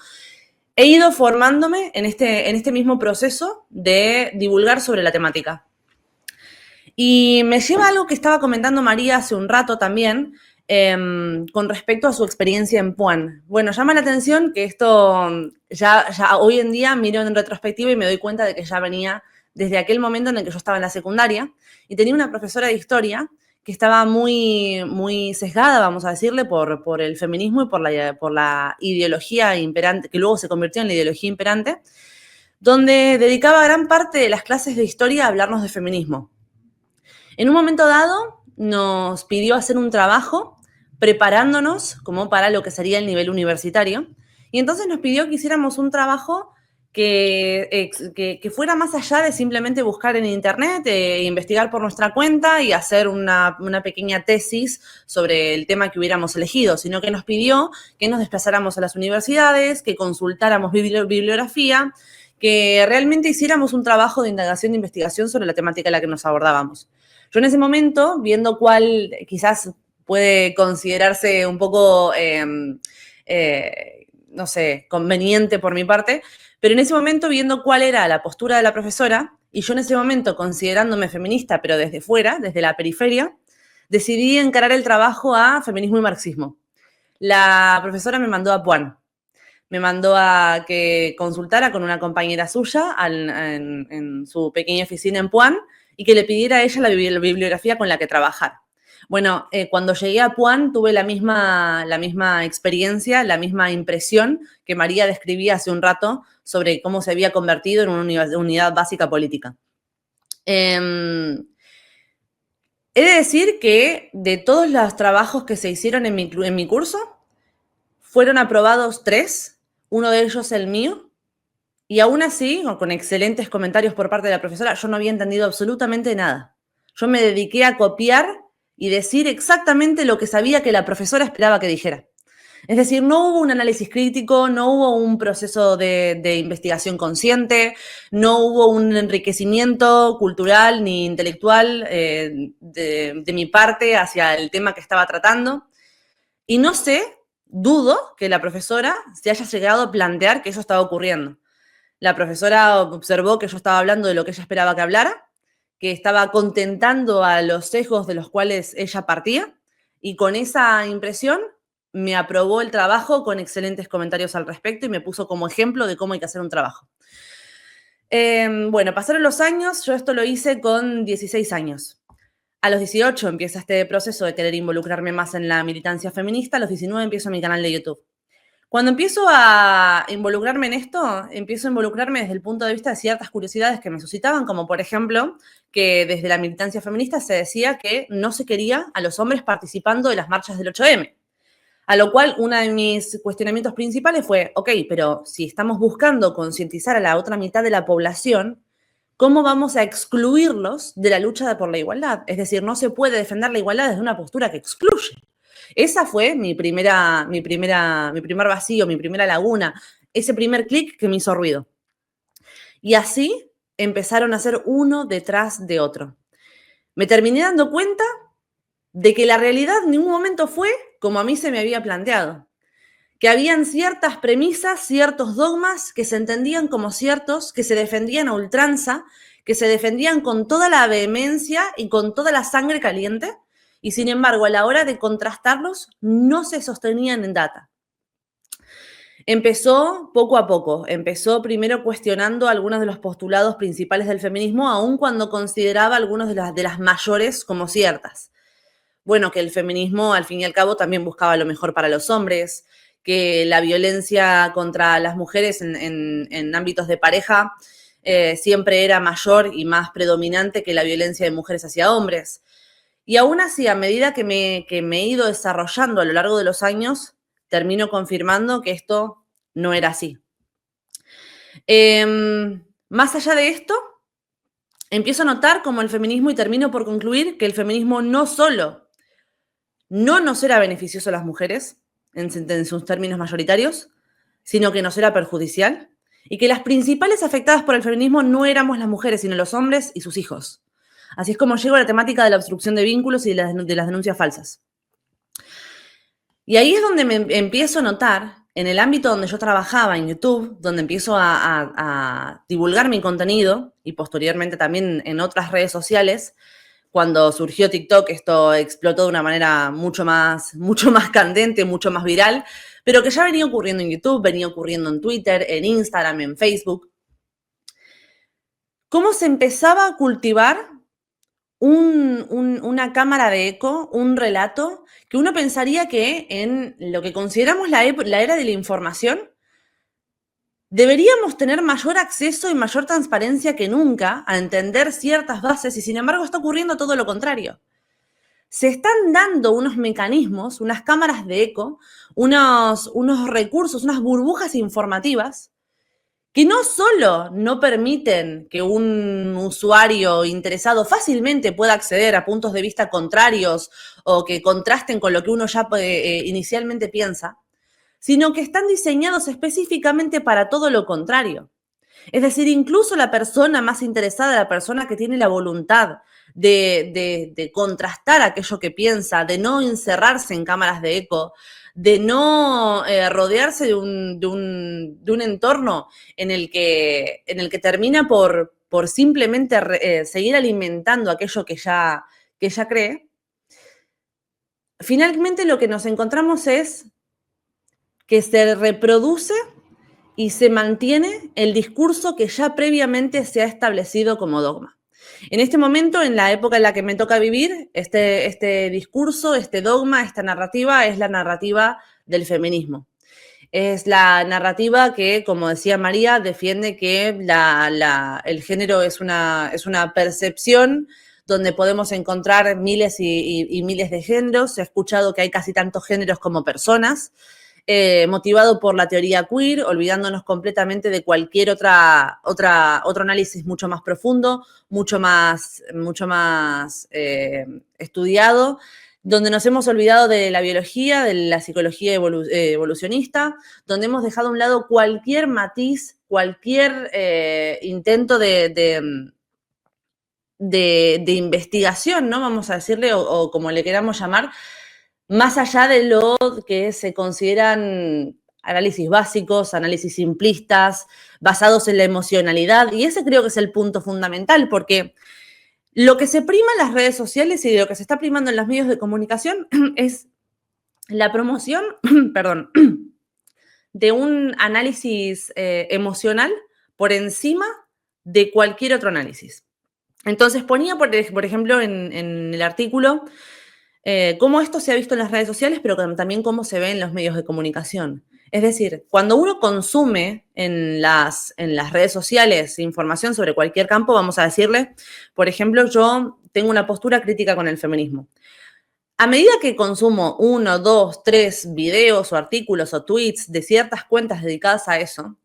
he ido formándome en este mismo proceso de divulgar sobre la temática. Y me lleva a algo que estaba comentando María hace un rato también, con respecto a su experiencia en Puan. Bueno, llama la atención que esto ya hoy en día miro en retrospectiva y me doy cuenta de que ya venía desde aquel momento en el que yo estaba en la secundaria y tenía una profesora de historia que estaba muy, muy sesgada, vamos a decirle, por el feminismo y por la ideología imperante, que luego se convirtió en la ideología imperante, donde dedicaba gran parte de las clases de historia a hablarnos de feminismo. En un momento dado nos pidió hacer un trabajo preparándonos como para lo que sería el nivel universitario, y entonces nos pidió que hiciéramos un trabajo que fuera más allá de simplemente buscar en internet, investigar por nuestra cuenta y hacer una pequeña tesis sobre el tema que hubiéramos elegido, sino que nos pidió que nos desplazáramos a las universidades, que consultáramos bibliografía, que realmente hiciéramos un trabajo de indagación, de investigación sobre la temática a la que nos abordábamos. Yo en ese momento, viendo cuál quizás puede considerarse un poco, no sé, conveniente por mi parte, pero en ese momento, viendo cuál era la postura de la profesora, y yo en ese momento, considerándome feminista, pero desde fuera, desde la periferia, decidí encarar el trabajo a feminismo y marxismo. La profesora me mandó a Puan. Me mandó a que consultara con una compañera suya en su pequeña oficina en Puan y que le pidiera a ella la bibliografía con la que trabajar. Bueno, cuando llegué a Puan tuve la misma experiencia, la misma impresión que María describía hace un rato sobre cómo se había convertido en una unidad básica política. He de decir que de todos los trabajos que se hicieron en mi curso, fueron aprobados 3, uno de ellos el mío, y aún así, con excelentes comentarios por parte de la profesora, yo no había entendido absolutamente nada. Yo me dediqué a copiar y decir exactamente lo que sabía que la profesora esperaba que dijera. Es decir, no hubo un análisis crítico, no hubo un proceso de investigación consciente, no hubo un enriquecimiento cultural ni intelectual de mi parte hacia el tema que estaba tratando. Y no sé, dudo que la profesora se haya llegado a plantear que eso estaba ocurriendo. La profesora observó que yo estaba hablando de lo que ella esperaba que hablara, que estaba contentando a los sesgos de los cuales ella partía, y con esa impresión me aprobó el trabajo con excelentes comentarios al respecto y me puso como ejemplo de cómo hay que hacer un trabajo. Bueno, pasaron los años, yo esto lo hice con 16 años. A los 18 empieza este proceso de querer involucrarme más en la militancia feminista, a los 19 empiezo mi canal de YouTube. Cuando empiezo a involucrarme en esto, empiezo a involucrarme desde el punto de vista de ciertas curiosidades que me suscitaban, como por ejemplo, que desde la militancia feminista se decía que no se quería a los hombres participando de las marchas del 8M. A lo cual, uno de mis cuestionamientos principales fue, ok, pero si estamos buscando concientizar a la otra mitad de la población, ¿cómo vamos a excluirlos de la lucha por la igualdad? Es decir, no se puede defender la igualdad desde una postura que excluye. Esa fue mi primer vacío, mi primera laguna, ese primer clic que me hizo ruido. Y así empezaron a ser uno detrás de otro. Me terminé dando cuenta de que la realidad en ningún momento fue como a mí se me había planteado. Que habían ciertas premisas, ciertos dogmas que se entendían como ciertos, que se defendían a ultranza, que se defendían con toda la vehemencia y con toda la sangre caliente, y sin embargo, a la hora de contrastarlos, no se sostenían en data. Empezó poco a poco, empezó primero cuestionando algunos de los postulados principales del feminismo, aun cuando consideraba algunos de las mayores como ciertas. Bueno, que el feminismo, al fin y al cabo, también buscaba lo mejor para los hombres, que la violencia contra las mujeres en ámbitos de pareja siempre era mayor y más predominante que la violencia de mujeres hacia hombres. Y aún así, a medida que me he ido desarrollando a lo largo de los años, termino confirmando que esto no era así. Más allá de esto, empiezo a notar como el feminismo, y termino por concluir que el feminismo no solo no nos era beneficioso a las mujeres, en sus términos mayoritarios, sino que nos era perjudicial, y que las principales afectadas por el feminismo no éramos las mujeres, sino los hombres y sus hijos. Así es como llego a la temática de la obstrucción de vínculos y de las denuncias falsas. Y ahí es donde me empiezo a notar, en el ámbito donde yo trabajaba, en YouTube, donde empiezo a divulgar mi contenido, y posteriormente también en otras redes sociales. Cuando surgió TikTok, esto explotó de una manera mucho más candente, mucho más viral, pero que ya venía ocurriendo en YouTube, venía ocurriendo en Twitter, en Instagram, en Facebook. ¿Cómo se empezaba a cultivar una cámara de eco, un relato, que uno pensaría que en lo que consideramos la era de la información, deberíamos tener mayor acceso y mayor transparencia que nunca a entender ciertas bases, y sin embargo está ocurriendo todo lo contrario? Se están dando unos mecanismos, unas cámaras de eco, unos recursos, unas burbujas informativas que no solo no permiten que un usuario interesado fácilmente pueda acceder a puntos de vista contrarios o que contrasten con lo que uno ya inicialmente piensa, sino que están diseñados específicamente para todo lo contrario. Es decir, incluso la persona más interesada, la persona que tiene la voluntad de contrastar aquello que piensa, de no encerrarse en cámaras de eco, de no rodearse de un entorno en el que termina por simplemente seguir alimentando aquello que ya cree, finalmente lo que nos encontramos es que se reproduce y se mantiene el discurso que ya previamente se ha establecido como dogma. En este momento, en la época en la que me toca vivir, este discurso, este dogma, esta narrativa es la narrativa del feminismo. Es la narrativa que, como decía María, defiende que el género es una percepción donde podemos encontrar miles y miles de géneros. He escuchado que hay casi tantos géneros como personas. Motivado por la teoría queer, olvidándonos completamente de cualquier otro análisis mucho más profundo, mucho más estudiado, donde nos hemos olvidado de la biología, de la psicología evolucionista, donde hemos dejado a un lado cualquier matiz, cualquier intento de investigación, ¿no? Vamos a decirle, o como le queramos llamar, más allá de lo que se consideran análisis básicos, análisis simplistas, basados en la emocionalidad. Y ese creo que es el punto fundamental, porque lo que se prima en las redes sociales y lo que se está primando en los medios de comunicación es la promoción, perdón, de un análisis emocional por encima de cualquier otro análisis. Entonces ponía, por ejemplo, en el artículo, cómo esto se ha visto en las redes sociales, pero también cómo se ve en los medios de comunicación. Es decir, cuando uno consume en las redes sociales información sobre cualquier campo, vamos a decirle, por ejemplo, yo tengo una postura crítica con el feminismo. A medida que consumo 1, 2, 3 videos o artículos o tweets de ciertas cuentas dedicadas a eso,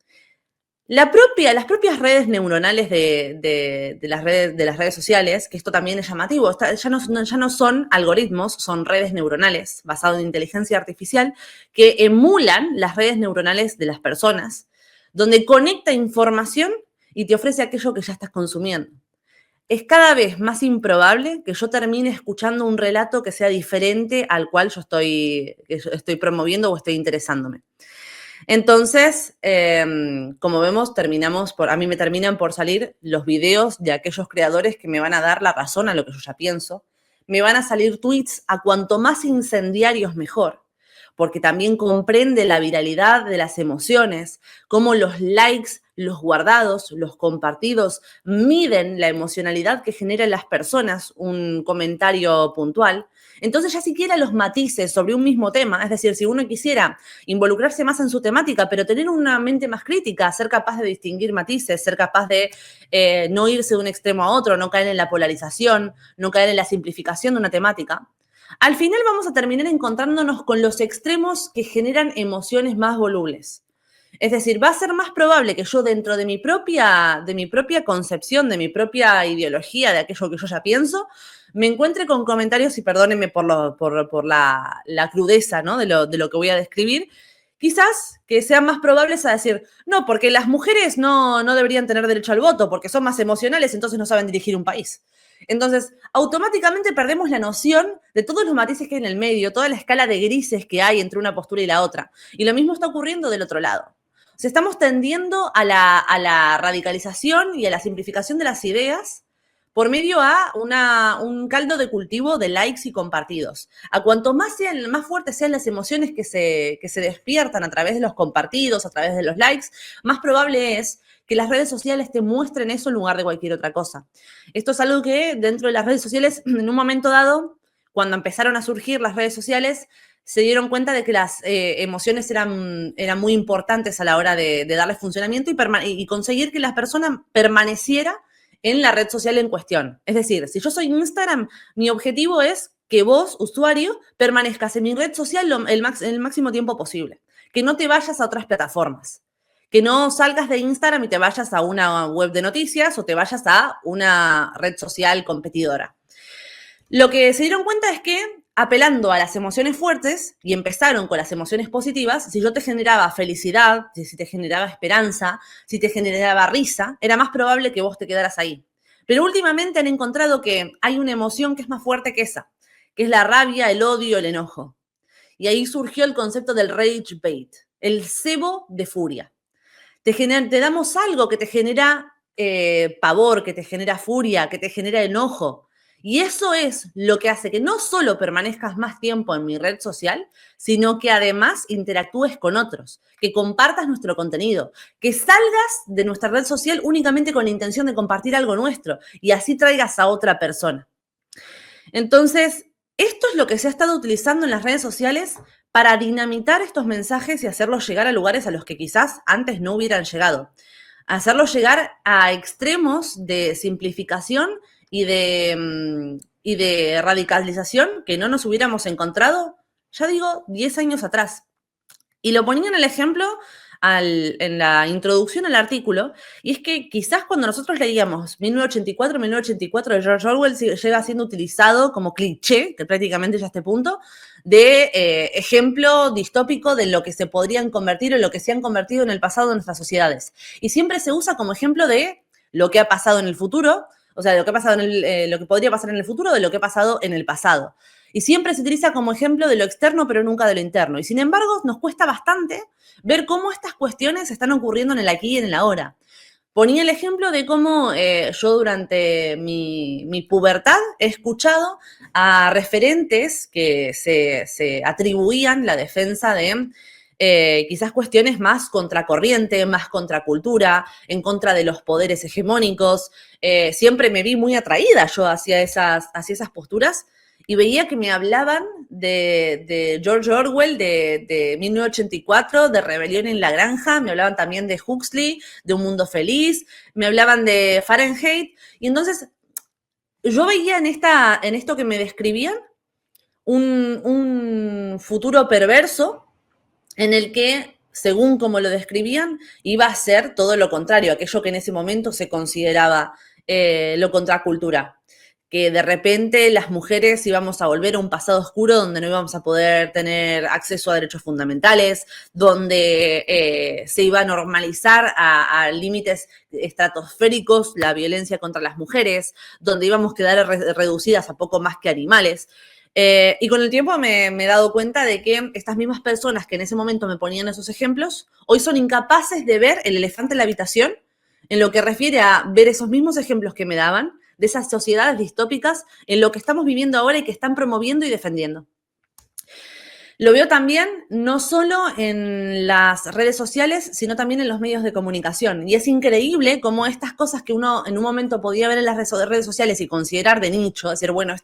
las propias redes neuronales de las redes sociales, que esto también es llamativo, ya no son algoritmos, son redes neuronales basadas en inteligencia artificial que emulan las redes neuronales de las personas, donde conecta información y te ofrece aquello que ya estás consumiendo. Es cada vez más improbable que yo termine escuchando un relato que sea diferente al cual yo estoy promoviendo o estoy interesándome. Entonces, como vemos, a mí me terminan por salir los videos de aquellos creadores que me van a dar la razón a lo que yo ya pienso. Me van a salir tweets a cuanto más incendiarios mejor, porque también comprende la viralidad de las emociones, cómo los likes, los guardados, los compartidos miden la emocionalidad que genera en las personas un comentario puntual. Entonces ya siquiera los matices sobre un mismo tema, es decir, si uno quisiera involucrarse más en su temática, pero tener una mente más crítica, ser capaz de distinguir matices, ser capaz de no irse de un extremo a otro, no caer en la polarización, no caer en la simplificación de una temática, al final vamos a terminar encontrándonos con los extremos que generan emociones más volubles. Es decir, va a ser más probable que yo dentro de mi propia concepción, de mi propia ideología, de aquello que yo ya pienso, me encuentre con comentarios, y perdónenme por la crudeza, ¿no?, de lo que voy a describir, quizás que sean más probables a decir, no, porque las mujeres no deberían tener derecho al voto, porque son más emocionales, entonces no saben dirigir un país. Entonces, automáticamente perdemos la noción de todos los matices que hay en el medio, toda la escala de grises que hay entre una postura y la otra. Y lo mismo está ocurriendo del otro lado. O sea, estamos tendiendo a la radicalización y a la simplificación de las ideas por medio a un caldo de cultivo de likes y compartidos. A cuanto más fuertes sean las emociones que se despiertan a través de los compartidos, a través de los likes, más probable es que las redes sociales te muestren eso en lugar de cualquier otra cosa. Esto es algo que dentro de las redes sociales, en un momento dado, cuando empezaron a surgir las redes sociales, se dieron cuenta de que las emociones eran muy importantes a la hora de darle funcionamiento y conseguir que la persona permaneciera en la red social en cuestión. Es decir, si yo soy Instagram, mi objetivo es que vos, usuario, permanezcas en mi red social el máximo tiempo posible. Que no te vayas a otras plataformas. Que no salgas de Instagram y te vayas a una web de noticias o te vayas a una red social competidora. Lo que se dieron cuenta es que, apelando a las emociones fuertes, y empezaron con las emociones positivas, si yo te generaba felicidad, si te generaba esperanza, si te generaba risa, era más probable que vos te quedaras ahí. Pero últimamente han encontrado que hay una emoción que es más fuerte que esa, que es la rabia, el odio, el enojo. Y ahí surgió el concepto del rage bait, el cebo de furia. Te damos algo que te genera pavor, que te genera furia, que te genera enojo. Y eso es lo que hace que no solo permanezcas más tiempo en mi red social, sino que además interactúes con otros, que compartas nuestro contenido, que salgas de nuestra red social únicamente con la intención de compartir algo nuestro y así traigas a otra persona. Entonces, esto es lo que se ha estado utilizando en las redes sociales para dinamitar estos mensajes y hacerlos llegar a lugares a los que quizás antes no hubieran llegado. Hacerlos llegar a extremos de simplificación y de radicalización que no nos hubiéramos encontrado, ya digo, 10 años atrás. Y lo ponían el ejemplo en la introducción al artículo, y es que quizás cuando nosotros leíamos 1984 de George Orwell llega siendo utilizado como cliché, que prácticamente ya a este punto, de ejemplo distópico de lo que se podrían convertir o lo que se han convertido en el pasado de nuestras sociedades. Y siempre se usa como ejemplo de lo que ha pasado en el futuro, o sea, de lo que ha pasado lo que podría pasar en el futuro, de lo que ha pasado en el pasado. Y siempre se utiliza como ejemplo de lo externo, pero nunca de lo interno. Y sin embargo, nos cuesta bastante ver cómo estas cuestiones están ocurriendo en el aquí y en el ahora. Ponía el ejemplo de cómo yo durante mi pubertad he escuchado a referentes que se atribuían la defensa de quizás cuestiones más contracorriente, más contracultura, en contra de los poderes hegemónicos. Siempre me vi muy atraída yo hacia esas posturas y veía que me hablaban de George Orwell, de 1984, de Rebelión en la Granja, me hablaban también de Huxley, de Un Mundo Feliz, me hablaban de Fahrenheit, y entonces yo veía en esto que me describían un futuro perverso en el que, según como lo describían, iba a ser todo lo contrario, aquello que en ese momento se consideraba lo contracultura. que de repente las mujeres íbamos a volver a un pasado oscuro donde no íbamos a poder tener acceso a derechos fundamentales, donde se iba a normalizar a límites estratosféricos la violencia contra las mujeres, donde íbamos a quedar reducidas a poco más que animales. Y con el tiempo me he dado cuenta de que estas mismas personas que en ese momento me ponían esos ejemplos, hoy son incapaces de ver el elefante en la habitación en lo que refiere a ver esos mismos ejemplos que me daban, de esas sociedades distópicas en lo que estamos viviendo ahora y que están promoviendo y defendiendo. Lo veo también no solo en las redes sociales, sino también en los medios de comunicación. Y es increíble cómo estas cosas que uno en un momento podía ver en las redes sociales y considerar de nicho, decir, bueno,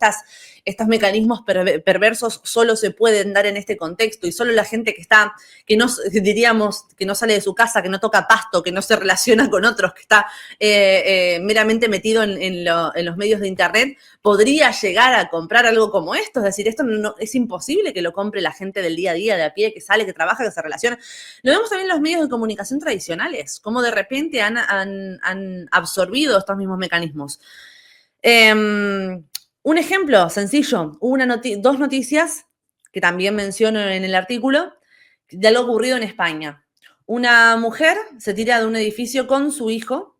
estos mecanismos perversos solo se pueden dar en este contexto y solo la gente que no, diríamos, que no sale de su casa, que no toca pasto, que no se relaciona con otros, que está meramente metido en los medios de internet, podría llegar a comprar algo como esto. Es decir, esto no, es imposible que lo compre la gente del día a día, de a pie, que sale, que trabaja, que se relaciona. Lo vemos también en los medios de comunicación tradicionales, cómo de repente han absorbido estos mismos mecanismos. Un ejemplo sencillo, hubo dos noticias que también menciono en el artículo, de algo ocurrido en España. Una mujer se tira de un edificio con su hijo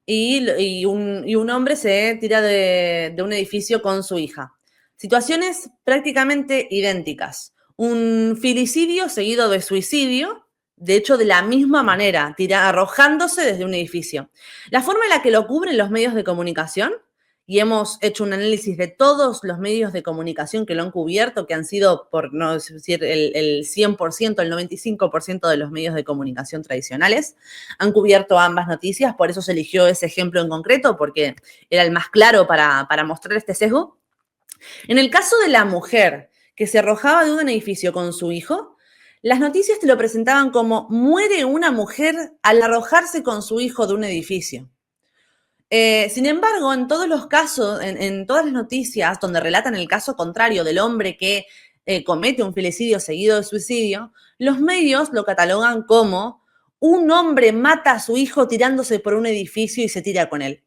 y un hombre se tira de un edificio con su hija. Situaciones prácticamente idénticas. Un filicidio seguido de suicidio, de hecho de la misma manera, arrojándose desde un edificio. La forma en la que lo cubren los medios de comunicación, y hemos hecho un análisis de todos los medios de comunicación que lo han cubierto, que han sido, por no decir el 100%, el 95% de los medios de comunicación tradicionales, han cubierto ambas noticias, por eso se eligió ese ejemplo en concreto, porque era el más claro para mostrar este sesgo. En el caso de la mujer que se arrojaba de un edificio con su hijo, las noticias te lo presentaban como muere una mujer al arrojarse con su hijo de un edificio. Sin embargo, en todos los casos, en todas las noticias donde relatan el caso contrario del hombre que comete un filicidio seguido de suicidio, los medios lo catalogan como un hombre mata a su hijo tirándose por un edificio y se tira con él.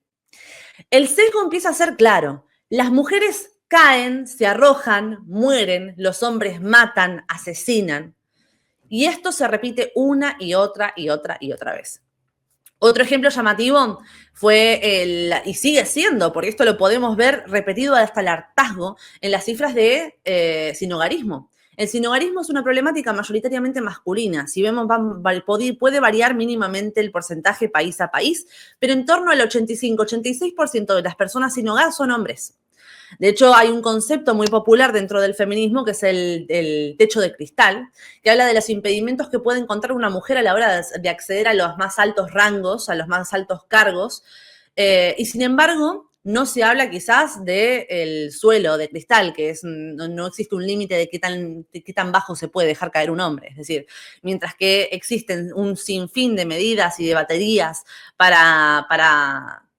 El sesgo empieza a ser claro. Las mujeres caen, se arrojan, mueren, los hombres matan, asesinan. Y esto se repite una y otra y otra y otra vez. Otro ejemplo llamativo fue y sigue siendo, porque esto lo podemos ver repetido hasta el hartazgo en las cifras de sinhogarismo. El sinhogarismo es una problemática mayoritariamente masculina. Si vemos, puede variar mínimamente el porcentaje país a país, pero en torno al 85-86% de las personas sin hogar son hombres. De hecho, hay un concepto muy popular dentro del feminismo que es el techo de cristal, que habla de los impedimentos que puede encontrar una mujer a la hora de acceder a los más altos rangos, a los más altos cargos, y sin embargo, no se habla quizás del suelo de cristal, que no existe un límite de qué tan bajo se puede dejar caer un hombre. Es decir, mientras que existen un sinfín de medidas y de baterías para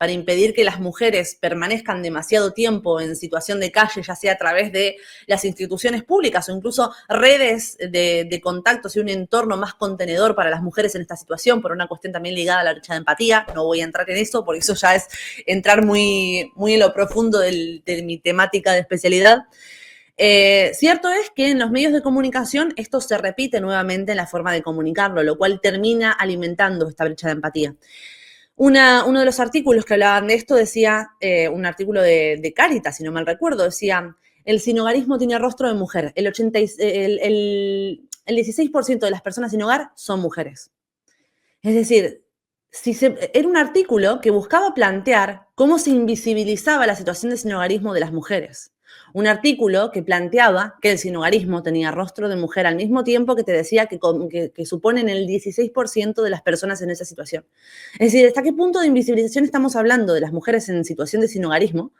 impedir que las mujeres permanezcan demasiado tiempo en situación de calle, ya sea a través de las instituciones públicas o incluso redes de contactos y un entorno más contenedor para las mujeres en esta situación, por una cuestión también ligada a la brecha de empatía. No voy a entrar en eso, porque eso ya es entrar muy, muy en lo profundo de mi temática de especialidad. Cierto es que en los medios de comunicación esto se repite nuevamente en la forma de comunicarlo, lo cual termina alimentando esta brecha de empatía. Uno de los artículos que hablaban de esto decía, un artículo de Cáritas, si no mal recuerdo, decía, el sinhogarismo tiene rostro de mujer. El 16% de las personas sin hogar son mujeres. Es decir, era un artículo que buscaba plantear cómo se invisibilizaba la situación de sinhogarismo de las mujeres. Un artículo que planteaba que el sinhogarismo tenía rostro de mujer al mismo tiempo que te decía que suponen el 16% de las personas en esa situación. Es decir, ¿hasta qué punto de invisibilización estamos hablando de las mujeres en situación de sinhogarismo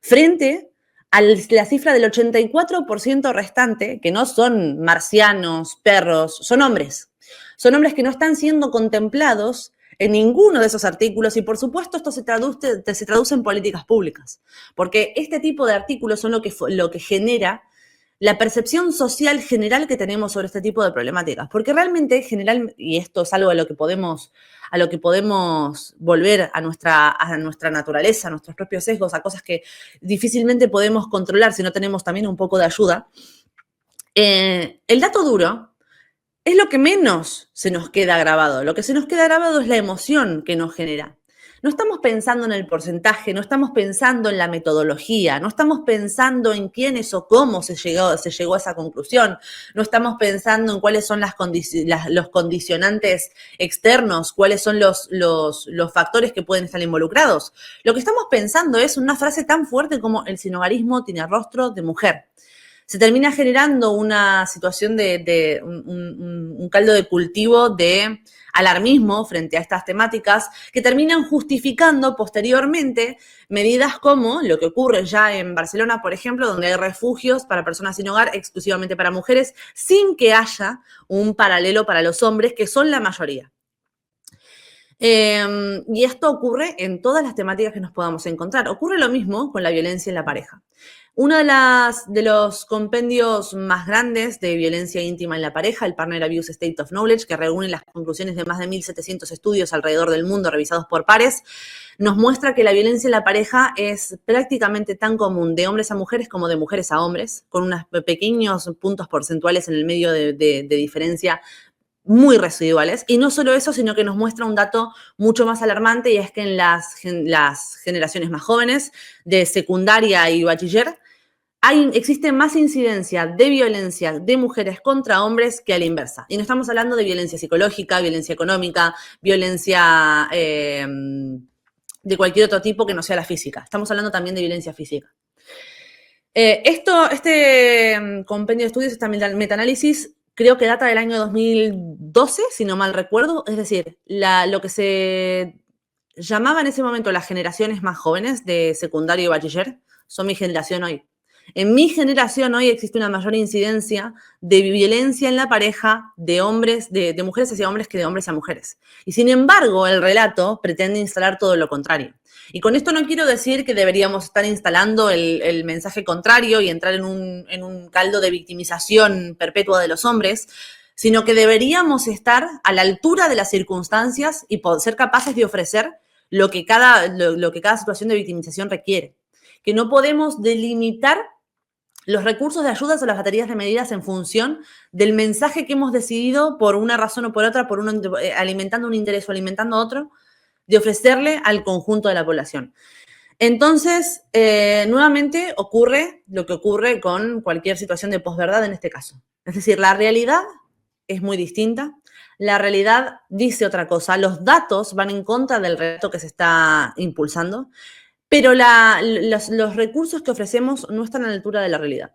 frente a la cifra del 84% restante, que no son marcianos, perros, son hombres? Son hombres que no están siendo contemplados en ninguno de esos artículos y, por supuesto, esto se traduce en políticas públicas, porque este tipo de artículos son lo que genera la percepción social general que tenemos sobre este tipo de problemáticas. Porque realmente, y esto es algo a lo que podemos volver a nuestra naturaleza, a nuestros propios sesgos, a cosas que difícilmente podemos controlar si no tenemos también un poco de ayuda. El dato duro es lo que menos se nos queda grabado. Lo que se nos queda grabado es la emoción que nos genera. No estamos pensando en el porcentaje, no estamos pensando en la metodología, no estamos pensando en quiénes o cómo se llegó a esa conclusión, no estamos pensando en cuáles son los condicionantes externos, cuáles son los factores que pueden estar involucrados. Lo que estamos pensando es una frase tan fuerte como el sinhogarismo tiene rostro de mujer. Se termina generando una situación de un caldo de cultivo de alarmismo frente a estas temáticas que terminan justificando posteriormente medidas como lo que ocurre ya en Barcelona, por ejemplo, donde hay refugios para personas sin hogar exclusivamente para mujeres, sin que haya un paralelo para los hombres, que son la mayoría. Y esto ocurre en todas las temáticas que nos podamos encontrar. Ocurre lo mismo con la violencia en la pareja. Uno de los compendios más grandes de violencia íntima en la pareja, el Partner Abuse State of Knowledge, que reúne las conclusiones de más de 1.700 estudios alrededor del mundo revisados por pares, nos muestra que la violencia en la pareja es prácticamente tan común de hombres a mujeres como de mujeres a hombres, con unos pequeños puntos porcentuales en el medio de diferencia muy residuales. Y no solo eso, sino que nos muestra un dato mucho más alarmante, y es que en las generaciones más jóvenes, de secundaria y bachiller, existe más incidencia de violencia de mujeres contra hombres que a la inversa. Y no estamos hablando de violencia psicológica, violencia económica, violencia de cualquier otro tipo que no sea la física. Estamos hablando también de violencia física. Este compendio de estudios, esta metaanálisis, creo que data del año 2012, si no mal recuerdo. Es decir, lo que se llamaba en ese momento las generaciones más jóvenes de secundario y bachiller son mi generación hoy. En mi generación hoy existe una mayor incidencia de violencia en la pareja de hombres, de mujeres hacia hombres que de hombres a mujeres. Y sin embargo, el relato pretende instalar todo lo contrario. Y con esto no quiero decir que deberíamos estar instalando el mensaje contrario y entrar en un caldo de victimización perpetua de los hombres, sino que deberíamos estar a la altura de las circunstancias y ser capaces de ofrecer lo que cada situación de victimización requiere. Que no podemos delimitar los recursos de ayudas o las baterías de medidas en función del mensaje que hemos decidido por una razón o por otra, alimentando un interés o alimentando otro, de ofrecerle al conjunto de la población. Entonces, nuevamente ocurre lo que ocurre con cualquier situación de posverdad en este caso. Es decir, la realidad es muy distinta, la realidad dice otra cosa, los datos van en contra del relato que se está impulsando, pero los recursos que ofrecemos no están a la altura de la realidad.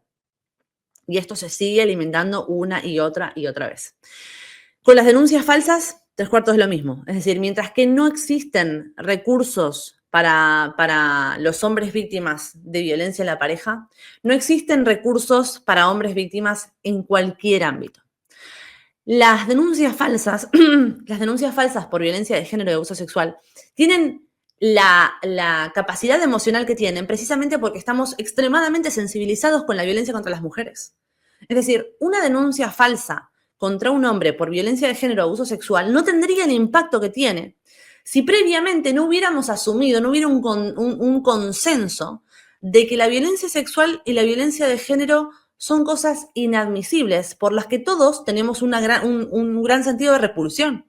Y esto se sigue alimentando una y otra vez. Con las denuncias falsas, 3/4 es lo mismo. Es decir, mientras que no existen recursos para los hombres víctimas de violencia en la pareja, no existen recursos para hombres víctimas en cualquier ámbito. Las denuncias falsas por violencia de género y abuso sexual tienen la capacidad emocional que tienen precisamente porque estamos extremadamente sensibilizados con la violencia contra las mujeres. Es decir, una denuncia falsa contra un hombre por violencia de género o abuso sexual no tendría el impacto que tiene si previamente no hubiéramos asumido, no hubiera un consenso de que la violencia sexual y la violencia de género son cosas inadmisibles por las que todos tenemos un gran sentido de repulsión.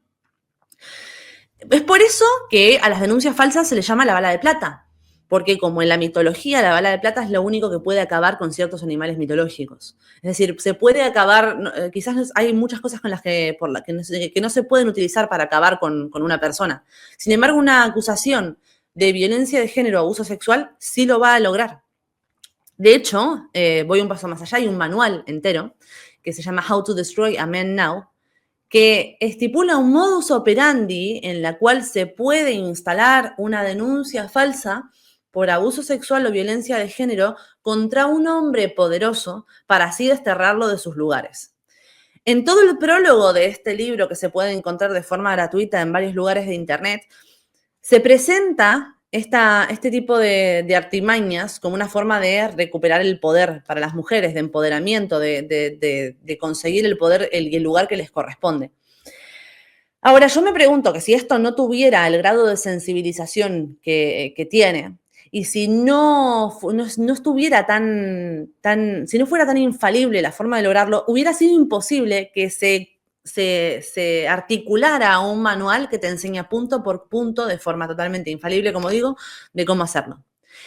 Es por eso que a las denuncias falsas se le llama la bala de plata, porque como en la mitología la bala de plata es lo único que puede acabar con ciertos animales mitológicos. Es decir, se puede acabar, quizás hay muchas cosas que no se pueden utilizar para acabar con una persona. Sin embargo, una acusación de violencia de género o abuso sexual sí lo va a lograr. De hecho, voy un paso más allá, hay un manual entero que se llama How to Destroy a Man Now, que estipula un modus operandi en la cual se puede instalar una denuncia falsa por abuso sexual o violencia de género contra un hombre poderoso para así desterrarlo de sus lugares. En todo el prólogo de este libro, que se puede encontrar de forma gratuita en varios lugares de internet, se presenta este tipo de artimañas como una forma de recuperar el poder para las mujeres, de empoderamiento, de conseguir el poder, el lugar que les corresponde. Ahora, yo me pregunto que si esto no tuviera el grado de sensibilización que tiene, y si no estuviera si no fuera tan infalible la forma de lograrlo, hubiera sido imposible que se articulara un manual que te enseña punto por punto, de forma totalmente infalible, como digo, de cómo hacerlo.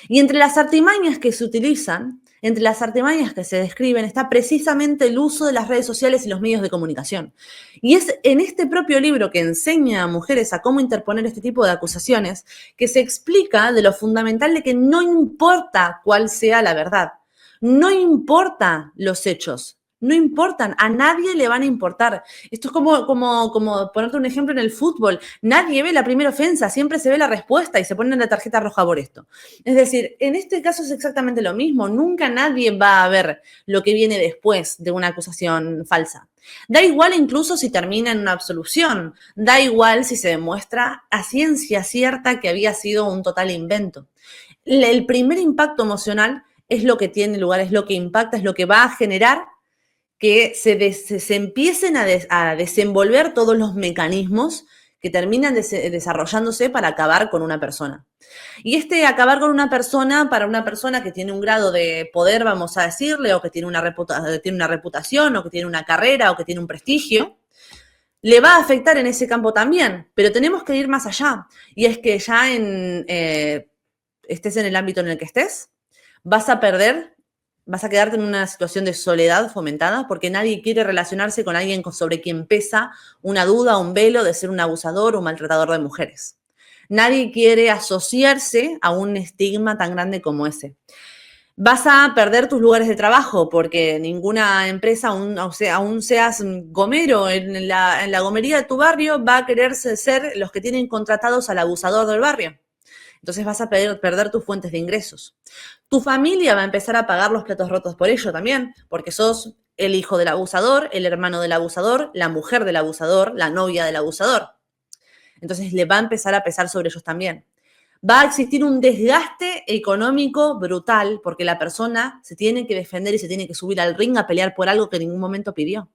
Y entre las artimañas que se utilizan, entre las artimañas que se describen, está precisamente el uso de las redes sociales y los medios de comunicación. Y es en este propio libro que enseña a mujeres a cómo interponer este tipo de acusaciones que se explica de lo fundamental de que no importa cuál sea la verdad, no importa los hechos, no importan, a nadie le van a importar. Esto es como ponerte un ejemplo en el fútbol. Nadie ve la primera ofensa, siempre se ve la respuesta y se pone la tarjeta roja por esto. Es decir, en este caso es exactamente lo mismo. Nunca nadie va a ver lo que viene después de una acusación falsa. Da igual incluso si termina en una absolución. Da igual si se demuestra a ciencia cierta que había sido un total invento. El primer impacto emocional es lo que tiene lugar, es lo que impacta, es lo que va a generar que se empiecen a desenvolver todos los mecanismos que terminan desarrollándose para acabar con una persona. Y acabar con una persona, para una persona que tiene un grado de poder, vamos a decirle, o que tiene una reputación, o que tiene una carrera, o que tiene un prestigio, le va a afectar en ese campo también. Pero tenemos que ir más allá. Y es que ya estés en el ámbito en el que estés, vas a quedarte en una situación de soledad fomentada porque nadie quiere relacionarse con alguien sobre quien pesa una duda, un velo de ser un abusador o un maltratador de mujeres. Nadie quiere asociarse a un estigma tan grande como ese. Vas a perder tus lugares de trabajo porque ninguna empresa, aún seas gomero en la gomería de tu barrio, va a querer ser los que tienen contratados al abusador del barrio. Entonces vas a perder tus fuentes de ingresos. Tu familia va a empezar a pagar los platos rotos por ello también, porque sos el hijo del abusador, el hermano del abusador, la mujer del abusador, la novia del abusador. Entonces le va a empezar a pesar sobre ellos también. Va a existir un desgaste económico brutal porque la persona se tiene que defender y se tiene que subir al ring a pelear por algo que en ningún momento pidió.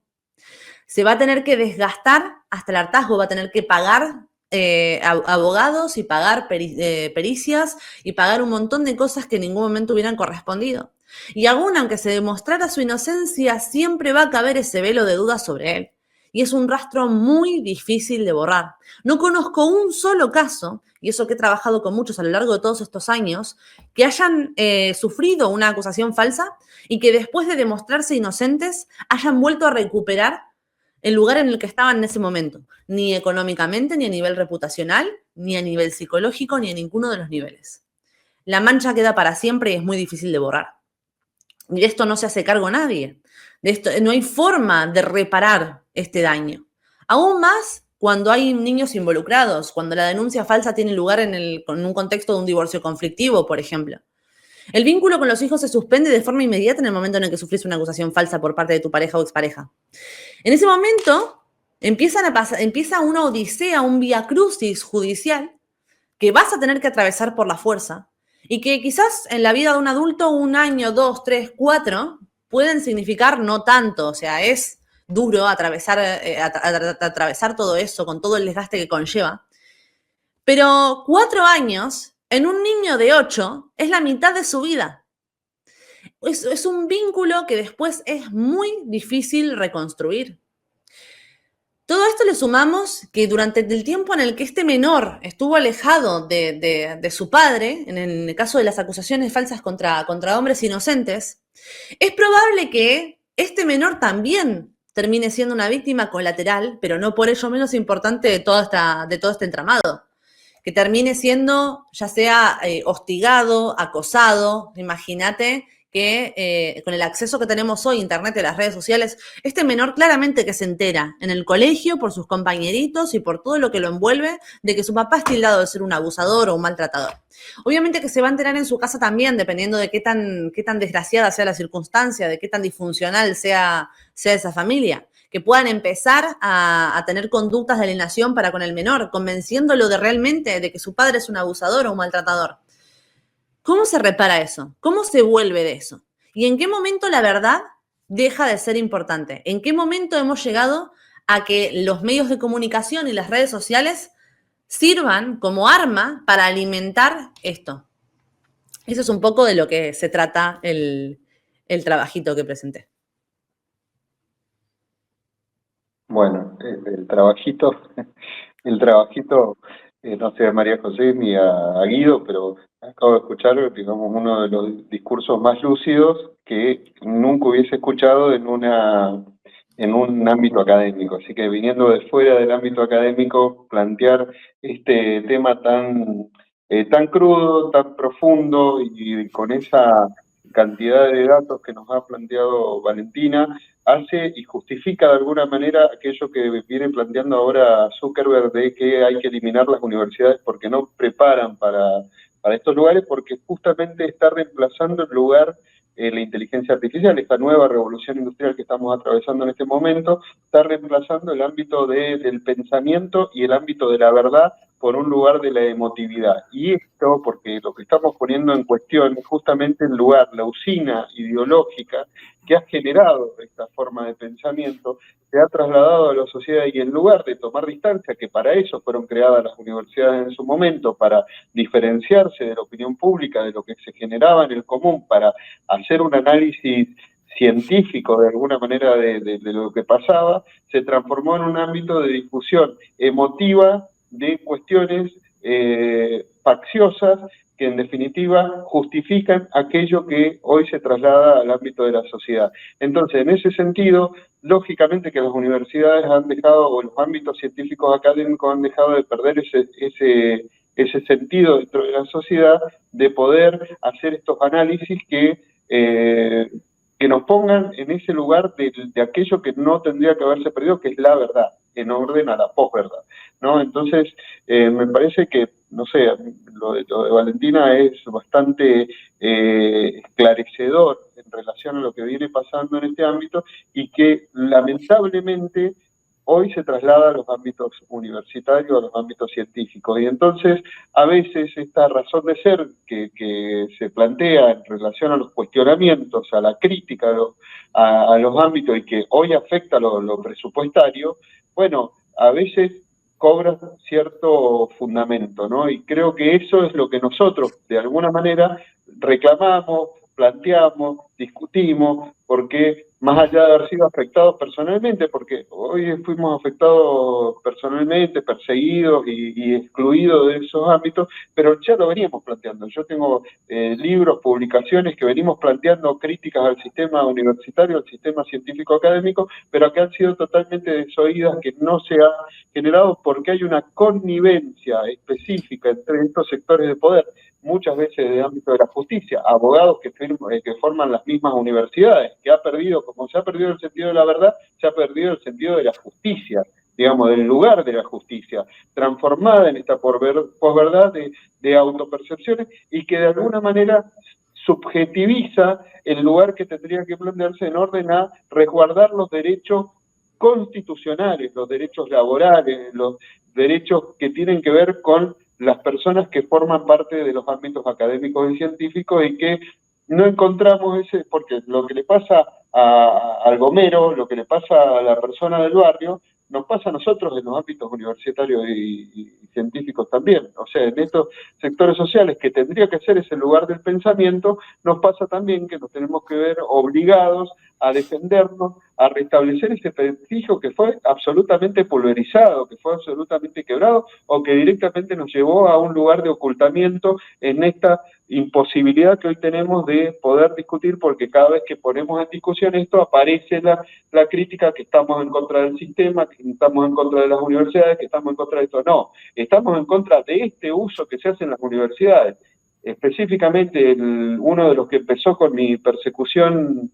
Se va a tener que desgastar hasta el hartazgo, va a tener que pagar abogados y pagar pericias y pagar un montón de cosas que en ningún momento hubieran correspondido. Y aún aunque se demostrara su inocencia, siempre va a caber ese velo de duda sobre él. Y es un rastro muy difícil de borrar. No conozco un solo caso, y eso que he trabajado con muchos a lo largo de todos estos años, que hayan sufrido una acusación falsa y que después de demostrarse inocentes hayan vuelto a recuperar el lugar en el que estaban en ese momento, ni económicamente, ni a nivel reputacional, ni a nivel psicológico, ni a ninguno de los niveles. La mancha queda para siempre y es muy difícil de borrar. Y de esto no se hace cargo nadie. De esto no hay forma de reparar este daño. Aún más cuando hay niños involucrados, cuando la denuncia falsa tiene lugar en un contexto de un divorcio conflictivo, por ejemplo. El vínculo con los hijos se suspende de forma inmediata en el momento en el que sufrís una acusación falsa por parte de tu pareja o expareja. En ese momento empieza una odisea, un viacrucis judicial que vas a tener que atravesar por la fuerza y que quizás en la vida de un adulto 1 año, 2, 3, 4 pueden significar no tanto. O sea, es duro atravesar todo eso con todo el desgaste que conlleva. Pero 4 años en un niño de 8 es la mitad de su vida. Es un vínculo que después es muy difícil reconstruir. Todo esto le sumamos que durante el tiempo en el que este menor estuvo alejado de su padre, en el caso de las acusaciones falsas contra hombres inocentes, es probable que este menor también termine siendo una víctima colateral, pero no por ello menos importante de todo este entramado. Que termine siendo ya sea hostigado, acosado. Imagínate que con el acceso que tenemos hoy, internet y las redes sociales, este menor claramente que se entera en el colegio por sus compañeritos y por todo lo que lo envuelve de que su papá es tildado de ser un abusador o un maltratador. Obviamente que se va a enterar en su casa también, dependiendo de qué tan desgraciada sea la circunstancia, de qué tan disfuncional sea esa familia, que puedan empezar a tener conductas de alienación para con el menor, convenciéndolo de realmente de que su padre es un abusador o un maltratador. ¿Cómo se repara eso? ¿Cómo se vuelve de eso? ¿Y en qué momento la verdad deja de ser importante? ¿En qué momento hemos llegado a que los medios de comunicación y las redes sociales sirvan como arma para alimentar esto? Eso es un poco de lo que se trata el trabajito que presenté. Bueno, el trabajito, no sé a María José ni a Guido, pero acabo de escuchar, digamos, uno de los discursos más lúcidos que nunca hubiese escuchado en un ámbito académico. Así que viniendo de fuera del ámbito académico, plantear este tema tan crudo, tan profundo y con esa cantidad de datos que nos ha planteado Valentina, hace y justifica de alguna manera aquello que viene planteando ahora Zuckerberg de que hay que eliminar las universidades porque no preparan para estos lugares, porque justamente está reemplazando el lugar la inteligencia artificial, esta nueva revolución industrial que estamos atravesando en este momento, está reemplazando el ámbito del pensamiento y el ámbito de la verdad por un lugar de la emotividad. Y esto, porque lo que estamos poniendo en cuestión es justamente el lugar, la usina ideológica que ha generado esta forma de pensamiento, se ha trasladado a la sociedad y en lugar de tomar distancia, que para eso fueron creadas las universidades en su momento, para diferenciarse de la opinión pública, de lo que se generaba en el común, para hacer un análisis científico de alguna manera de lo que pasaba, se transformó en un ámbito de discusión emotiva de cuestiones facciosas que en definitiva justifican aquello que hoy se traslada al ámbito de la sociedad. Entonces, en ese sentido, lógicamente que las universidades han dejado, o los ámbitos científicos académicos han dejado de perder ese sentido dentro de la sociedad de poder hacer estos análisis que nos pongan en ese lugar de aquello que no tendría que haberse perdido, que es la verdad, en orden a la posverdad, ¿no? Entonces, me parece que, no sé, lo de Valentina es bastante esclarecedor en relación a lo que viene pasando en este ámbito y que lamentablemente hoy se traslada a los ámbitos universitarios, a los ámbitos científicos. Y entonces, a veces, esta razón de ser que se plantea en relación a los cuestionamientos, a la crítica a los ámbitos y que hoy afecta lo presupuestario, bueno, a veces cobra cierto fundamento, ¿no? Y creo que eso es lo que nosotros, de alguna manera, reclamamos, planteamos, discutimos, porque más allá de haber sido afectados personalmente, porque hoy fuimos afectados personalmente, perseguidos y excluidos de esos ámbitos, pero ya lo veníamos planteando. Yo tengo libros, publicaciones que venimos planteando críticas al sistema universitario, al sistema científico académico, pero que han sido totalmente desoídas, que no se ha generado porque hay una connivencia específica entre estos sectores de poder, muchas veces de ámbito de la justicia, abogados que forman las mismas universidades, que ha perdido, como se ha perdido el sentido de la verdad, se ha perdido el sentido de la justicia, digamos, del lugar de la justicia, transformada en esta posverdad de autopercepciones y que de alguna manera subjetiviza el lugar que tendría que plantearse en orden a resguardar los derechos constitucionales, los derechos laborales, los derechos que tienen que ver con las personas que forman parte de los ámbitos académicos y científicos y que no encontramos porque lo que le pasa al gomero, lo que le pasa a la persona del barrio, nos pasa a nosotros en los ámbitos universitarios y científicos también. O sea, en estos sectores sociales que tendría que ser ese lugar del pensamiento, nos pasa también que nos tenemos que ver obligados a defendernos, a restablecer ese prestigio que fue absolutamente pulverizado, que fue absolutamente quebrado, o que directamente nos llevó a un lugar de ocultamiento en esta imposibilidad que hoy tenemos de poder discutir, porque cada vez que ponemos en discusión esto, aparece la crítica que estamos en contra del sistema, que estamos en contra de las universidades, que estamos en contra de esto. No, estamos en contra de este uso que se hace en las universidades. Específicamente, uno de los que empezó con mi persecución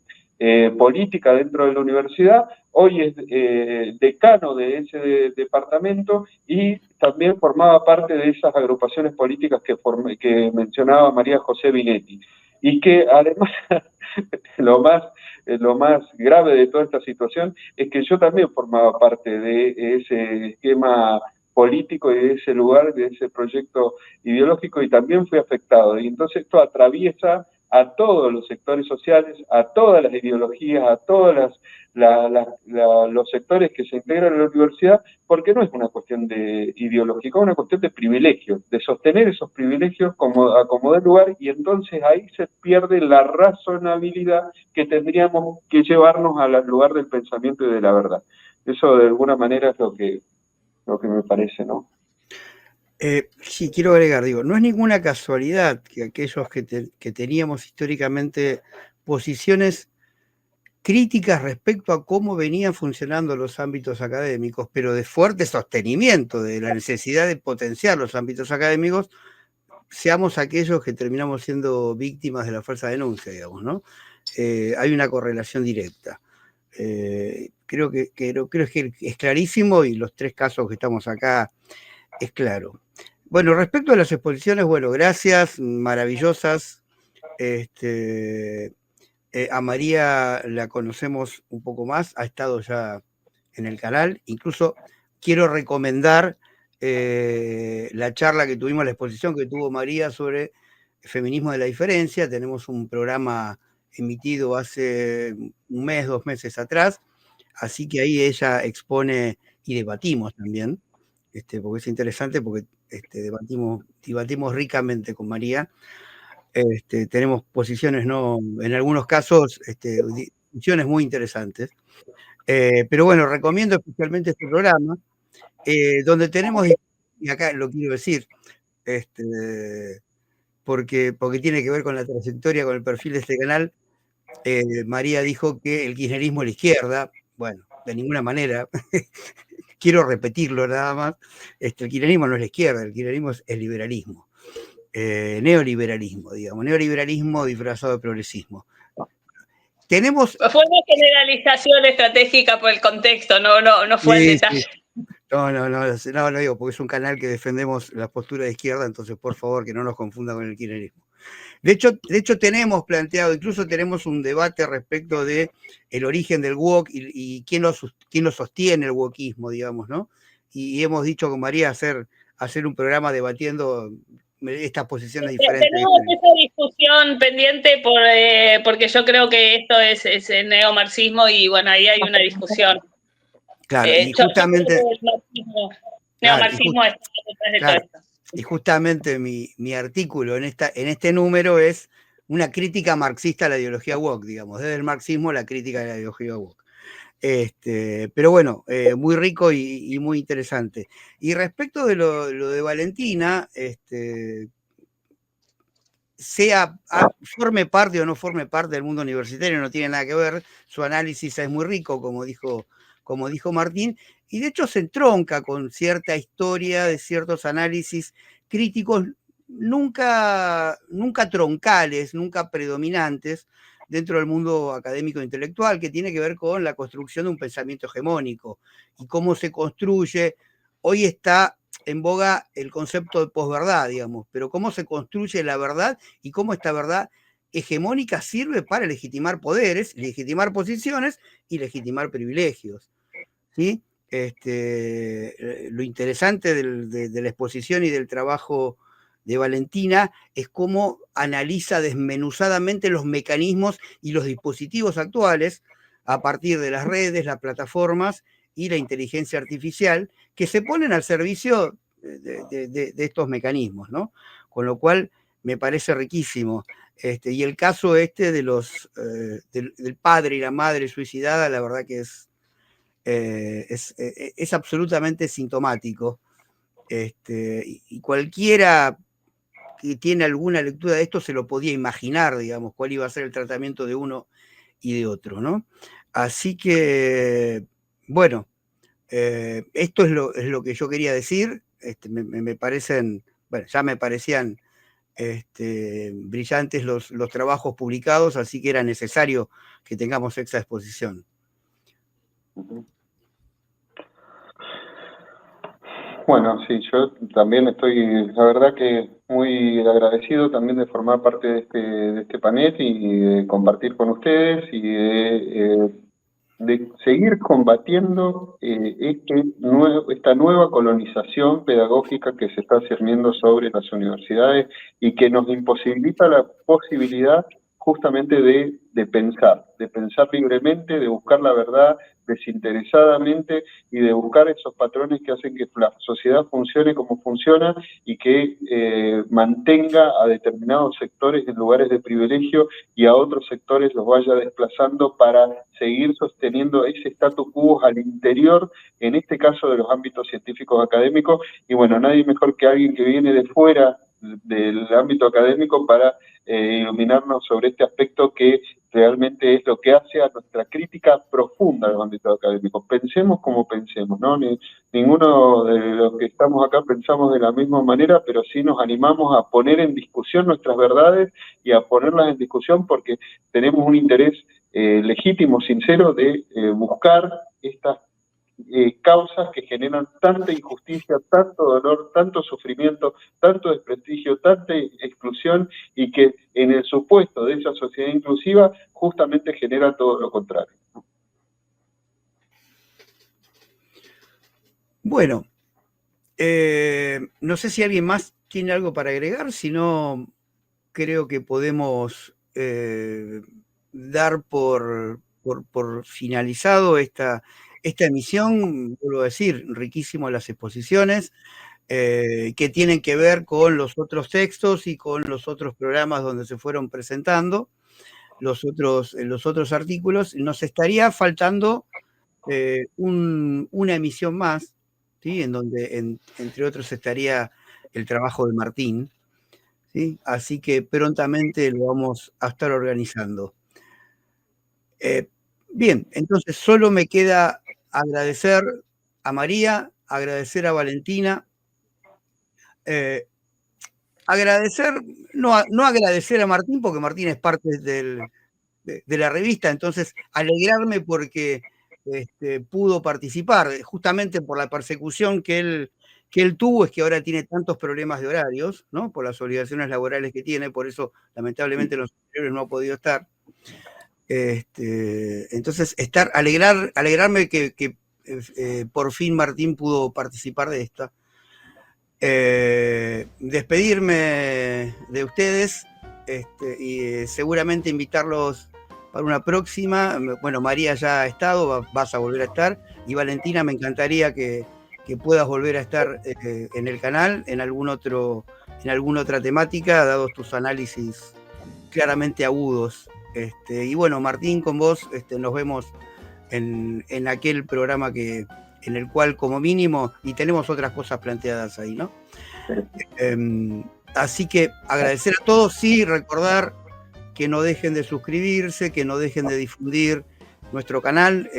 política dentro de la universidad, hoy es decano de ese departamento y también formaba parte de esas agrupaciones políticas que mencionaba María José Binetti. Y que además lo más grave de toda esta situación es que yo también formaba parte de ese esquema político y de ese lugar, de ese proyecto ideológico, y también fui afectado. Y entonces esto atraviesa a todos los sectores sociales, a todas las ideologías, a todos los sectores que se integran en la universidad, porque no es una cuestión de ideológica, es una cuestión de privilegios, de sostener esos privilegios a como de lugar, y entonces ahí se pierde la razonabilidad que tendríamos que llevarnos al lugar del pensamiento y de la verdad. Eso de alguna manera es lo que me parece, ¿no? Sí, quiero agregar, digo, no es ninguna casualidad que aquellos que teníamos históricamente posiciones críticas respecto a cómo venían funcionando los ámbitos académicos, pero de fuerte sostenimiento de la necesidad de potenciar los ámbitos académicos, seamos aquellos que terminamos siendo víctimas de la falsa denuncia, digamos, ¿no? Hay una correlación directa. Creo que es clarísimo, y los 3 casos que estamos acá es claro. Bueno, respecto a las exposiciones, bueno, gracias, maravillosas. A María la conocemos un poco más, ha estado ya en el canal. Incluso quiero recomendar la charla que tuvimos, la exposición que tuvo María sobre el feminismo de la diferencia. Tenemos un programa emitido hace un mes, 2 meses atrás, así que ahí ella expone y debatimos también, porque es interesante, porque debatimos ricamente con María. Tenemos posiciones, no, en algunos casos, discusiones muy interesantes. Pero bueno, recomiendo especialmente este programa, donde tenemos, y acá lo quiero decir, porque tiene que ver con la trayectoria, con el perfil de este canal. María dijo que el kirchnerismo es la izquierda. Bueno, de ninguna manera. Quiero repetirlo nada más. El kirchnerismo no es la izquierda, el kirchnerismo es el liberalismo. Neoliberalismo, digamos, neoliberalismo disfrazado de progresismo. Fue una generalización estratégica por el contexto, no fue el detalle. Sí. No digo, porque es un canal que defendemos la postura de izquierda, entonces por favor que no nos confunda con el kirchnerismo. De hecho tenemos planteado, incluso tenemos un debate respecto de el origen del woke y quién lo sostiene el wokismo, digamos, ¿no? Y hemos dicho con María hacer un programa debatiendo estas posiciones diferentes. Tenemos esa discusión pendiente porque yo creo que esto es el neomarxismo, y bueno, ahí hay una discusión. Claro, y justamente... Neomarxismo está detrás de todo esto. Y justamente mi artículo en este número es una crítica marxista a la ideología woke, digamos, desde el marxismo la crítica de la ideología woke. Pero bueno, muy rico y muy interesante. Y respecto de lo de Valentina, forme parte o no forme parte del mundo universitario, no tiene nada que ver, su análisis es muy rico, como dijo Martín, y de hecho se entronca con cierta historia de ciertos análisis críticos, nunca troncales, nunca predominantes dentro del mundo académico e intelectual, que tiene que ver con la construcción de un pensamiento hegemónico y cómo se construye. Hoy está en boga el concepto de posverdad, digamos, pero cómo se construye la verdad y cómo esta verdad hegemónica sirve para legitimar poderes, legitimar posiciones y legitimar privilegios, ¿sí? Lo interesante de la exposición y del trabajo de Valentina es cómo analiza desmenuzadamente los mecanismos y los dispositivos actuales a partir de las redes, las plataformas y la inteligencia artificial que se ponen al servicio de estos mecanismos, ¿no? Con lo cual me parece riquísimo. Y el caso de los del padre y la madre suicidada, la verdad que es absolutamente sintomático. Y cualquiera que tiene alguna lectura de esto se lo podía imaginar, digamos, cuál iba a ser el tratamiento de uno y de otro, ¿no? Así que, bueno, esto es lo que yo quería decir. Me parecen, bueno, ya me parecían brillantes los trabajos publicados, así que era necesario que tengamos esta exposición. Bueno, sí, yo también estoy, la verdad que muy agradecido también de formar parte de este panel y de compartir con ustedes y de seguir combatiendo esta nueva colonización pedagógica que se está cerniendo sobre las universidades y que nos imposibilita la posibilidad justamente de pensar libremente, de buscar la verdad desinteresadamente y de buscar esos patrones que hacen que la sociedad funcione como funciona y que mantenga a determinados sectores en lugares de privilegio y a otros sectores los vaya desplazando para seguir sosteniendo ese status quo al interior, en este caso de los ámbitos científicos académicos, y bueno, nadie mejor que alguien que viene de fuera del ámbito académico para iluminarnos sobre este aspecto que realmente es lo que hace a nuestra crítica profunda de los ámbitos académicos. Pensemos como pensemos, ¿no? Ninguno de los que estamos acá pensamos de la misma manera, pero sí nos animamos a poner en discusión nuestras verdades y a ponerlas en discusión porque tenemos un interés legítimo, sincero, de buscar estas causas que generan tanta injusticia, tanto dolor, tanto sufrimiento, tanto desprestigio, tanta exclusión y que en el supuesto de esa sociedad inclusiva justamente genera todo lo contrario. Bueno, no sé si alguien más tiene algo para agregar, si no, creo que podemos dar por finalizado esta emisión. Vuelvo a decir, riquísimo las exposiciones, que tienen que ver con los otros textos y con los otros programas donde se fueron presentando los otros artículos. Nos estaría faltando una emisión más, ¿sí? En donde, entre otros, estaría el trabajo de Martín, ¿sí? Así que prontamente lo vamos a estar organizando. Bien, entonces solo me queda agradecer a María, agradecer a Valentina, agradecer, no agradecer a Martín, porque Martín es parte de la revista, entonces alegrarme porque pudo participar, justamente por la persecución que él tuvo, es que ahora tiene tantos problemas de horarios, ¿no? Por las obligaciones laborales que tiene, por eso lamentablemente en los anteriores no ha podido estar. Entonces, alegrarme que por fin Martín pudo participar de esta. Despedirme de ustedes y seguramente invitarlos para una próxima. Bueno, María ya ha estado, vas a volver a estar, y Valentina, me encantaría que puedas volver a estar en el canal en alguna otra temática, dados tus análisis claramente agudos. Y bueno, Martín, con vos nos vemos en aquel programa en el cual, como mínimo, y tenemos otras cosas planteadas ahí, ¿no? Así que agradecer a todos, sí, recordar que no dejen de suscribirse, que no dejen de difundir nuestro canal.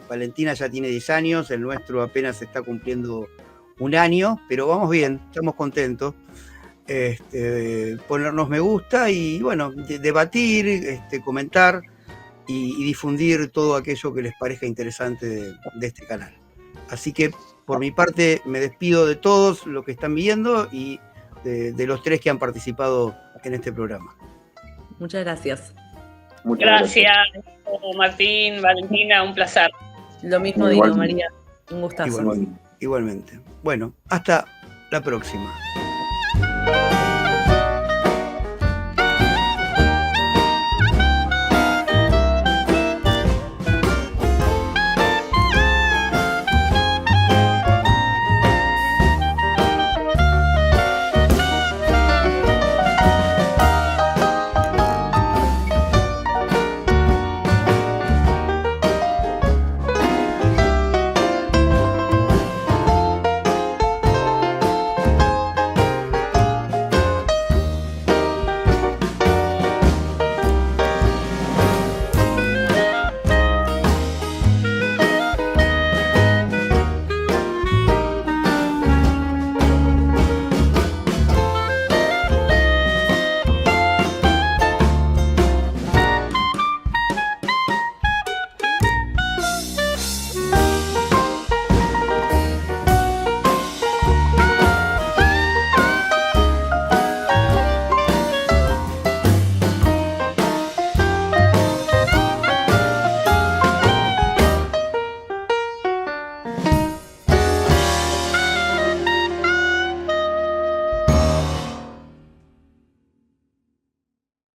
Valentina ya tiene 10 años, el nuestro apenas está cumpliendo 1 año, pero vamos bien, estamos contentos. Ponernos me gusta y bueno, debatir, comentar y difundir todo aquello que les parezca interesante de este canal. Así que por mi parte me despido de todos los que están viendo y de los 3 que han participado en este programa. Muchas gracias. Gracias, Martín, Valentina, un placer. Lo mismo digo, María, un gustazo. Igualmente. Bueno, hasta la próxima.